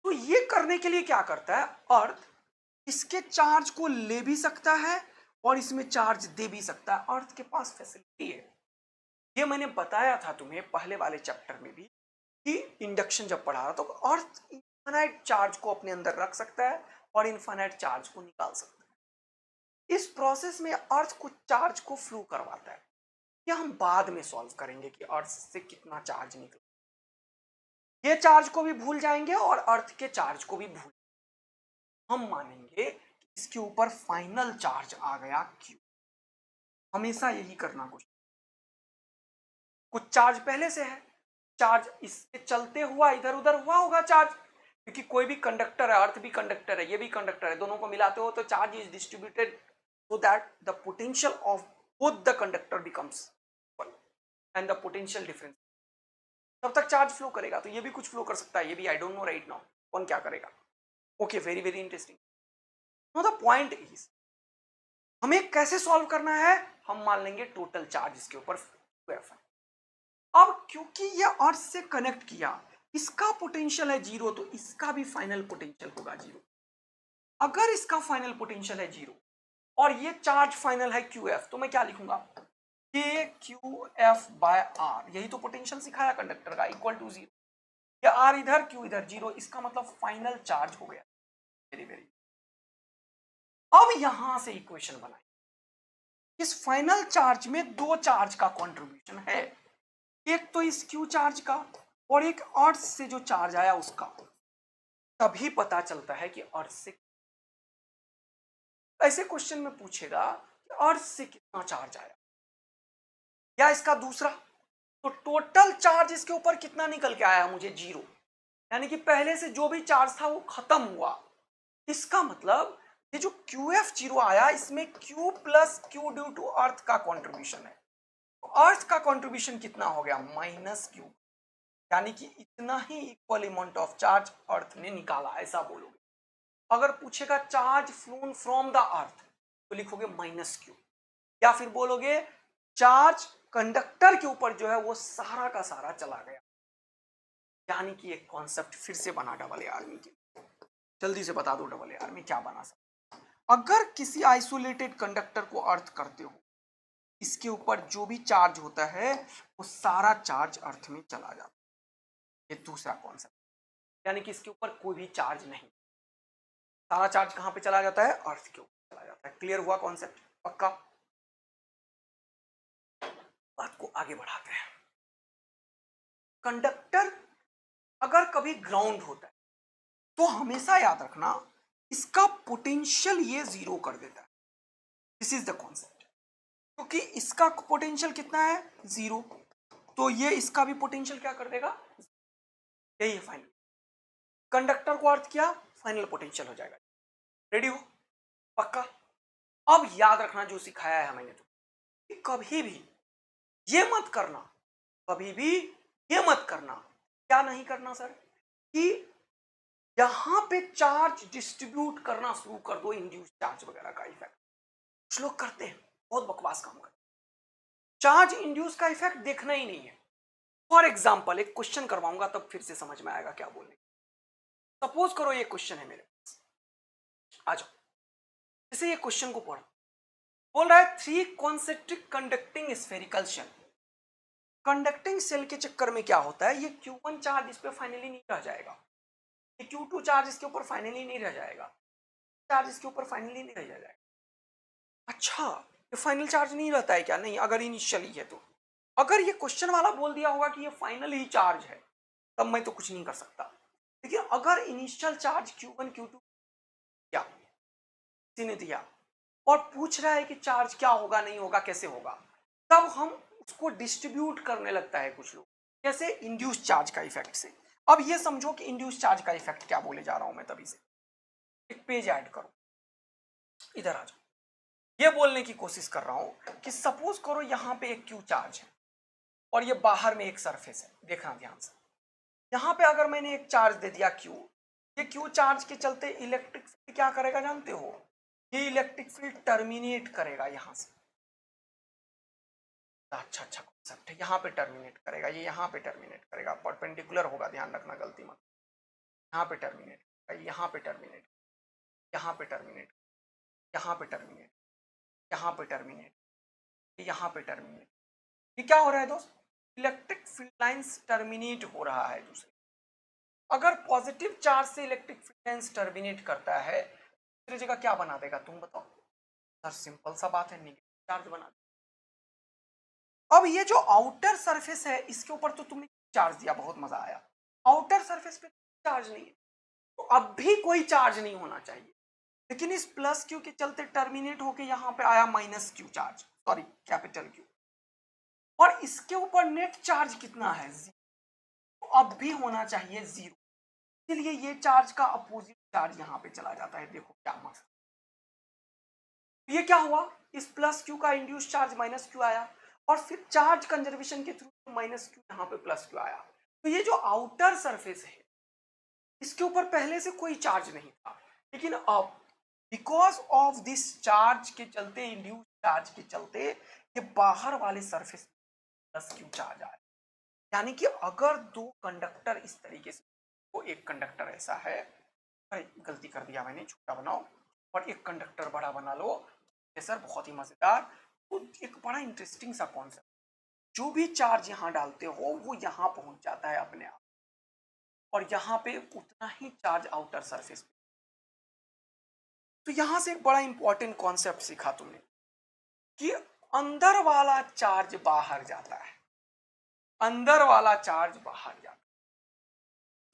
तो ये करने के लिए क्या करता है, अर्थ इसके चार्ज को ले भी सकता है और इसमें चार्ज दे भी सकता है। अर्थ के पास फैसिलिटी है, ये मैंने बताया था तुम्हें पहले वाले चैप्टर में भी कि इंडक्शन जब पढ़ा रहा तो अर्थ इनफाइनाइट चार्ज को अपने अंदर रख सकता है और इनफाइनाइट चार्ज को निकाल सकता है। इस प्रोसेस में अर्थ कुछ चार्ज को फ्लो करवाता है, ये हम बाद में सॉल्व करेंगे कि अर्थ से कितना चार्ज निकला। ये चार्ज को भी भूल जाएंगे और अर्थ के चार्ज को भी भूल, हम मानेंगे कि इसके ऊपर फाइनल चार्ज आ गया क्यू। हमेशा यही करना, कुछ चार्ज पहले से है, चार्ज इसके चलते हुआ इधर उधर हुआ होगा चार्ज, क्योंकि कोई भी कंडक्टर है, अर्थ भी कंडक्टर है, ये भी कंडक्टर है, दोनों को मिलाते हो तो charge is distributed so that the potential of both the conductor becomes equal and the potential difference। तब तक चार्ज फ्लो करेगा, तो ये भी कुछ फ्लो कर सकता है, ये भी I don't know right now कौन क्या करेगा। Okay, very very interesting. Know the point is हमें कैसे सॉल्व करना है, हम मान लेंगे टोटल चार्ज इसके ऊपर F है। अब क्योंकि ये अर्थ से कनेक्ट किया, इसका पोटेंशियल है जीरो, तो इसका भी फाइनल पोटेंशियल होगा जीरो। अगर इसका फाइनल पोटेंशियल है जीरो और ये चार्ज फाइनल है क्यू एफ, तो मैं क्या लिखूंगा, के क्यू एफ बाय आर, यही तो पोटेंशियल सिखाया कंडक्टर का, इक्वल टू जीरो। या आर इधर क्यू इधर जीरो, इसका मतलब फाइनल चार्ज हो गया। Very very. अब यहां से इक्वेशन बनाए, इस फाइनल चार्ज में दो चार्ज का कॉन्ट्रीब्यूशन है, एक तो इस क्यू चार्ज का और एक अर्थ से जो चार्ज आया उसका। तभी पता चलता है कि अर्थ से, ऐसे क्वेश्चन में पूछेगा कि अर्थ से कितना चार्ज आया, या इसका दूसरा, तो टोटल चार्ज इसके ऊपर कितना निकल के आया मुझे, जीरो। यानी कि पहले से जो भी चार्ज था वो खत्म हुआ। इसका मतलब ये जो क्यू एफ जीरो आया, इसमें Q plus Q due to earth का कॉन्ट्रीब्यूशन है। तो अर्थ का कॉन्ट्रीब्यूशन कितना हो गया, माइनस क्यू, यानी कि इतना ही equal amount of charge earth ने निकाला, ऐसा बोलोगे। अगर पूछेगा charge flown from the earth, तो लिखोगे माइनस क्यू, या फिर बोलोगे चार्ज कंडक्टर के ऊपर जो है वो सारा का सारा चला गया। यानी कि एक कॉन्सेप्ट फिर से बना डबल ए आर्मी के, जल्दी से बता दो डबल ए आर्मी क्या बना सकता। अगर किसी आइसोलेटेड कंडक्टर को अर्थ करते हो, इसके ऊपर जो भी चार्ज होता है वो सारा चार्ज अर्थ में चला जाता है। ये दूसरा कॉन्सेप्ट, यानी कि इसके ऊपर कोई भी चार्ज नहीं, सारा चार्ज कहां पे चला जाता है, अर्थ के ऊपर चला जाता है। क्लियर हुआ कॉन्सेप्ट, पक्का। बात को आगे बढ़ाते हैं। कंडक्टर अगर कभी ग्राउंड होता है तो हमेशा याद रखना इसका पोटेंशियल ये जीरो कर देता है। This is the concept. क्योंकि इसका पोटेंशियल कितना है, जीरो, तो ये इसका भी पोटेंशियल क्या कर देगा, यही है फाइनल। कंडक्टर को अर्थ किया, फाइनल पोटेंशियल हो जाएगा। रेडी हो, पक्का। अब याद रखना जो सिखाया है मैंने, तो कि कभी भी ये मत करना, कभी भी ये मत करना, क्या नहीं करना सर, कि यहां पे चार्ज डिस्ट्रीब्यूट करना शुरू कर दो, इंड्यूस चार्ज वगैरह का इफेक्ट। कुछ लोग करते हैं, बहुत बकवास काम करते हैं, चार्ज इंड्यूस का इफेक्ट देखना ही नहीं है। फॉर एग्जाम्पल एक क्वेश्चन करवाऊंगा तब फिर से समझ में आएगा क्या बोलने। सपोज करो ये क्वेश्चन है मेरे पास, आ जाओ, जैसे ये क्वेश्चन को पढ़ो, बोल रहा है 3 concentric conducting spherical shell. Conducting shell के चक्कर में क्या होता है, ये Q1 चार्ज इस पे फाइनली नहीं रह जाएगा, ये Q2 चार्ज इसके ऊपर फाइनली नहीं रह जाएगा, चार्ज इसके ऊपर फाइनली नहीं रह जाएगा। अच्छा, ये फाइनल चार्ज नहीं रहता है क्या, नहीं, अगर इनिशियली है तो। अगर ये क्वेश्चन वाला बोल दिया होगा कि ये फाइनल ही चार्ज है, तब मैं तो कुछ नहीं कर सकता। लेकिन अगर इनिशियल चार्ज Q1 Q2 क्या किसी ने दिया और पूछ रहा है कि चार्ज क्या होगा, नहीं होगा, कैसे होगा, तब हम उसको डिस्ट्रीब्यूट करने लगता है कुछ लोग, कैसे, इंड्यूस चार्ज का इफेक्ट से। अब ये समझो कि इंड्यूस चार्ज का इफेक्ट क्या बोले जा रहा हूं मैं, तभी से एक पेज ऐड करो, इधर आ जाओ। ये बोलने की कोशिश कर रहा हूं कि सपोज करो यहां पे एक Q चार्ज है और ये बाहर में एक सरफेस है, देखना ध्यान से। यहां पे अगर मैंने एक चार्ज दे दिया Q, ये Q चार्ज के चलते इलेक्ट्रिक फील्ड क्या करेगा जानते हो, ये इलेक्ट्रिक फील्ड टर्मिनेट करेगा यहां से। अच्छा अच्छा कॉन्सेप्ट है, यहाँ पे टर्मिनेट करेगा, ये यहाँ पे टर्मिनेट करेगा, परपेंडिकुलर होगा, ध्यान रखना, गलती मत। यहाँ पे टर्मिनेट करेगा, यहाँ पे टर्मिनेट, यहाँ पे टर्मिनेट, यहाँ पे टर्मिनेट, यहाँ पे टर्मिनेट, यहाँ पे टर्मिनेट। ये क्या हो रहा है दोस्त, इलेक्ट्रिक फील्ड लाइंस टर्मिनेट हो रहा है दूसरे। अगर पॉजिटिव चार्ज से इलेक्ट्रिक फील्ड लाइंस टर्मिनेट करता है, दूसरी जगह क्या बना देगा तुम बताओ सर, सिंपल सा बात है, नेगेटिव चार्ज बना। अब ये जो आउटर सरफेस है इसके ऊपर तो तुमने चार्ज दिया, बहुत मजा आया, आउटर सरफेस पे चार्ज नहीं है, तो अब भी कोई चार्ज नहीं होना चाहिए। लेकिन इस प्लस क्यू के चलते टर्मिनेट होके यहां पे आया minus Q charge, sorry capital Q, और इसके ऊपर नेट चार्ज कितना है, तो अब भी होना चाहिए जीरो। इसलिए ये चार्ज का अपोजिट चार्ज यहां पे चला जाता है, देखो क्या मस्त। ये क्या हुआ, इस प्लस क्यू का इंड्यूस चार्ज माइनस क्यू आया, और फिर चार्ज कंजर्वेशन के थ्रू माइनस क्यू यहाँ पे प्लस क्यू आया। तो ये जो आउटर सरफेस है इसके ऊपर पहले से कोई चार्ज नहीं था, लेकिन अब बिकॉज ऑफ दिस चार्ज के चलते, इंड्यूस चार्ज के चलते, ये बाहर वाले सरफेस प्लस क्यू चार्ज आया। यानी कि अगर दो कंडक्टर इस तरीके से, वो एक कंडक्टर ऐसा है, अरे गलती कर दिया मैंने, छोटा बनाओ, और एक कंडक्टर बड़ा बना लो, सर बहुत ही मजेदार। तो एक बड़ा इंटरेस्टिंग सा कॉन्सेप्ट, जो भी चार्ज यहां डालते हो वो यहां पहुंच जाता है अपने आप, और यहां पे उतना ही चार्ज आउटर सरफेस पे। तो यहां से एक बड़ा इंपॉर्टेंट कॉन्सेप्ट सीखा तुमने कि अंदर वाला चार्ज बाहर जाता है, अंदर वाला चार्ज बाहर जाता है।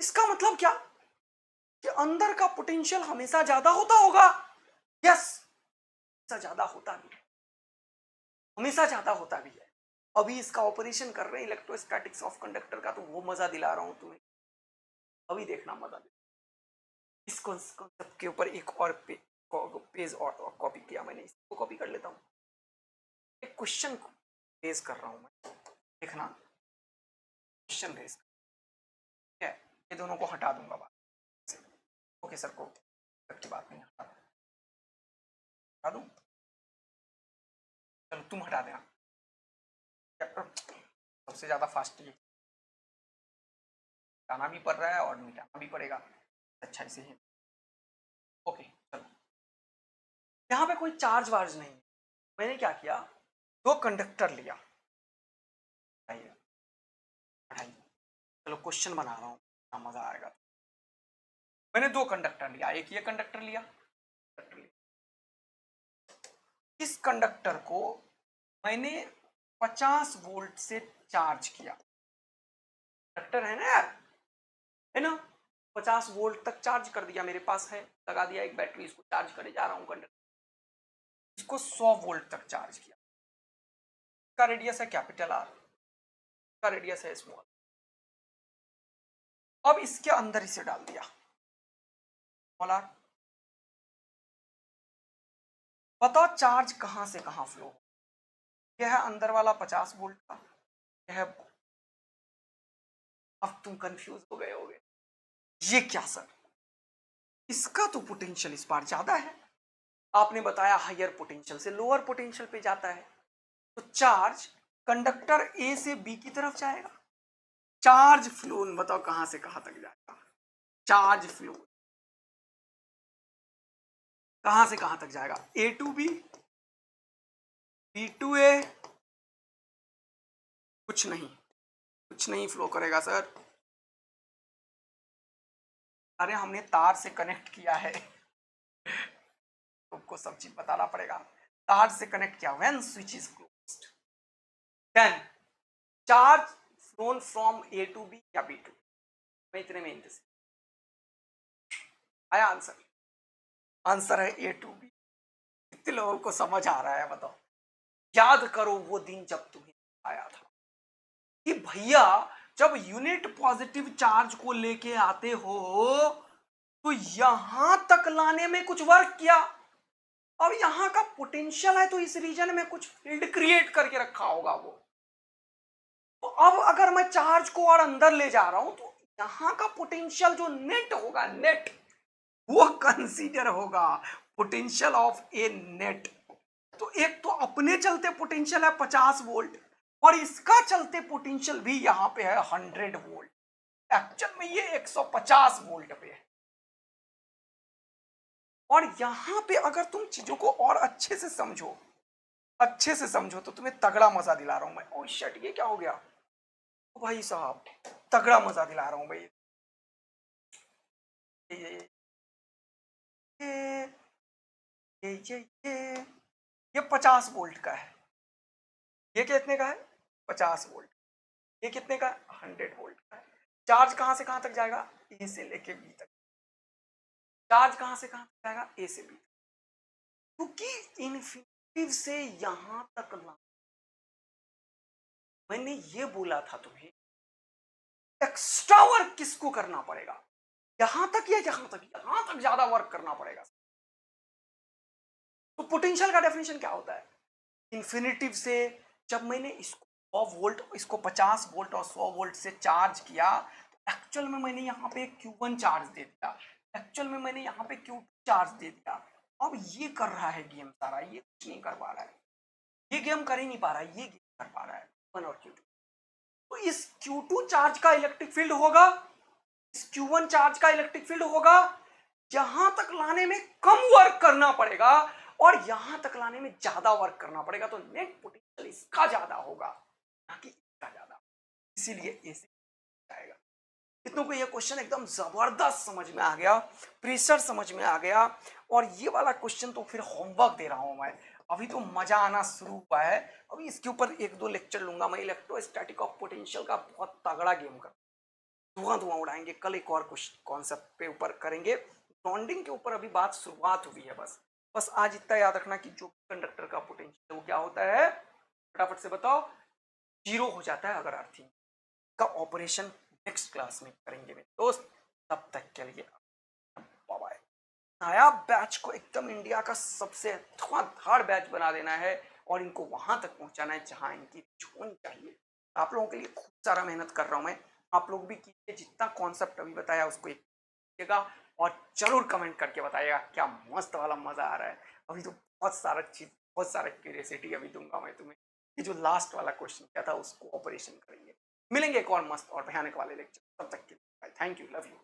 इसका मतलब क्या, कि अंदर का पोटेंशियल हमेशा ज्यादा होता होगा, यस, हमेशा ज्यादा होता भी है, हमेशा ज्यादा होता भी है। अभी इसका ऑपरेशन कर रहे हैं इलेक्ट्रोस्टैटिक्स ऑफ कंडक्टर का, तो वो मजा दिला रहा हूं तुम्हें, अभी देखना मजा दे। इस कॉन्सेप्ट के ऊपर एक और पेज और कॉपी किया मैंने, इसको कॉपी कर लेता हूँ, एक क्वेश्चन को रेज कर रहा हूँ मैं, देखना क्वेश्चन रेज, ठीक है, ये दोनों को हटा दूंगा बात से। ओके सर, को की बात नहीं, हटा दूं, चलो तुम हटा देना, सबसे ज्यादा फास्ट ये हटाना भी पड़ रहा है और मिटाना भी पड़ेगा, अच्छा इसे ही। ओके चलो, यहाँ पे कोई चार्ज वार्ज नहीं, मैंने क्या किया, दो कंडक्टर लिया, चलो क्वेश्चन बना रहा हूँ, मजा आएगा। मैंने दो कंडक्टर लिया, एक ये कंडक्टर लिया, इस कंडक्टर को मैंने 50 वोल्ट से चार्ज किया, कंडक्टर है ना यार, है ना, 50 वोल्ट तक चार्ज कर दिया, मेरे पास है, लगा दिया एक बैटरी, इसको चार्ज करे जा रहा हूं कंडक्टर, इसको 100 वोल्ट तक चार्ज किया, का रेडियस है कैपिटल आर, का रेडियस है स्मॉल। अब इसके अंदर इसे डाल दिया स्मॉल आर। बताओ चार्ज कहां से कहां फ्लो हो। यह है अंदर वाला 50 वोल्ट का, यह है, अब तुम कंफ्यूज हो गए होगे, ये क्या सर, इसका तो पोटेंशियल इस बार ज्यादा है, आपने बताया हायर पोटेंशियल से लोअर पोटेंशियल पे जाता है, तो चार्ज कंडक्टर ए से बी की तरफ जाएगा। चार्ज फ्लो बताओ कहां से कहां तक जाएगा, चार्ज फ्लो कहां से कहां तक जाएगा, ए टू बी, बी टू ए, कुछ नहीं फ्लो करेगा सर। अरे हमने तार से कनेक्ट किया है, तुमको सब चीज बताना पड़ेगा, तार से कनेक्ट किया, when switch is closed then charge flown from A to B या बी टू, मैं इतने में इंतजार आया आंसर, आंसर है ए टू बी। कितने लोगों को समझ आ रहा है बताओ। याद करो वो दिन जब तुम्हें आया था कि भैया जब यूनिट पॉजिटिव चार्ज को लेके आते हो तो यहां तक लाने में कुछ वर्क किया, अब यहां का पोटेंशियल है तो इस रीजन में कुछ फील्ड क्रिएट करके रखा होगा वो, तो अब अगर मैं चार्ज को और अंदर ले जा रहा हूं तो यहां का पोटेंशियल जो नेट होगा, नेट वो कंसीडर होगा पोटेंशियल ऑफ ए नेट। तो एक तो अपने चलते पोटेंशियल है 50 वोल्ट और इसका चलते पोटेंशियल भी यहां पे है 100 वोल्ट, एक्चुअल में ये 150 वोल्ट पे है। और यहां पे अगर तुम चीजों को और अच्छे से समझो तो तुम्हें तगड़ा मजा दिला रहा हूं मैं। ओ शिट, ये क्या हो गया भाई साहब, तगड़ा मजा दिला रहा हूं भाई। ये ये ये ये ये ये 50 वोल्ट का है, ये कितने का है 50 वोल्ट, ये कितने का 100 वोल्ट का है। चार्ज कहां से कहां तक जाएगा, ए से लेके बी तक, चार्ज कहां से कहां तक जाएगा, ए से बी, क्योंकि इन्फिनिटी से यहां तक ला, मैंने ये बोला था तुम्हें एक्स्ट्रा वर्क किसको करना पड़ेगा, यहां तक या यहां तक ज्यादा वर्क करना पड़ेगा। तो पोटेंशियल का डेफिनेशन क्या होता है, इन्फिनिटिव से जब मैंने इसको 100 वोल्ट, इसको 50 वोल्ट और 100 वोल्ट से चार्ज किया तो एक्चुअल में मैंने यहाँ पे Q1 चार्ज दे दिया, एक्चुअल में मैंने यहाँ पे Q2 चार्ज दे दिया। अब ये कर रहा है गेम सारा, ये कुछ नहीं कर पा रहा है, ये गेम कर ही नहीं पा रहा है, ये गेम कर पा रहा है Q1 और Q2। तो इस Q2 चार्ज का इलेक्ट्रिक फील्ड होगा, इस Q1 चार्ज का इलेक्ट्रिक फील्ड होगा, यहां तक लाने में कम वर्क करना पड़ेगा और यहां तक लाने में ज्यादा वर्क करना पड़ेगा, तो नेट पोटेंशियल इसका ज्यादा होगा ना कि इसका ज्यादा, इसीलिए ऐसे आएगा। कितनों को ये क्वेश्चन एकदम जबरदस्त समझ में आ गया, प्रेशर समझ में आ गया। और ये वाला क्वेश्चन तो फिर होमवर्क दे रहा हूं मैं, अभी तो मजा आना शुरू हुआ है, अभी इसके ऊपर 1-2 लेक्चर लूंगा मैं, इलेक्ट्रोस्टैटिक ऑफ पोटेंशियल का बहुत तगड़ा गेम कर, धुआं उड़ाएंगे। कल एक और कॉन्सेप्ट पे ऊपर करेंगे, बॉन्डिंग के ऊपर अभी बात शुरुआत हुई है, बस आज इतना याद रखना कि जो कंडक्टर का पोटेंशियल वो क्या होता है, फटाफट से बताओ, 0 हो जाता है अगर अर्थिंग का ऑपरेशन नेक्स्ट क्लास में करेंगे मेरे दोस्त। तब तक के लिए बाय बाय। नया बैच को एकदम इंडिया का सबसे धुआंधार बैच बना देना है और इनको वहां तक पहुंचाना है जहां इनकी होनी चाहिए। आप लोगों के लिए खूब सारा मेहनत कर रहा हूं मैं, आप लोग भी कीजिए, जितना कॉन्सेप्ट अभी बताया उसको कीजिएगा और जरूर कमेंट करके बताइएगा क्या मस्त वाला मजा आ रहा है। अभी तो बहुत सारा क्यूरियोसिटी अभी दूंगा मैं तुम्हें। ये जो लास्ट वाला क्वेश्चन क्या था उसको ऑपरेशन करेंगे। मिलेंगे एक और मस्त और भयानक वाले लेक्चर, तब तक के लिए थैंक यू, लव यू।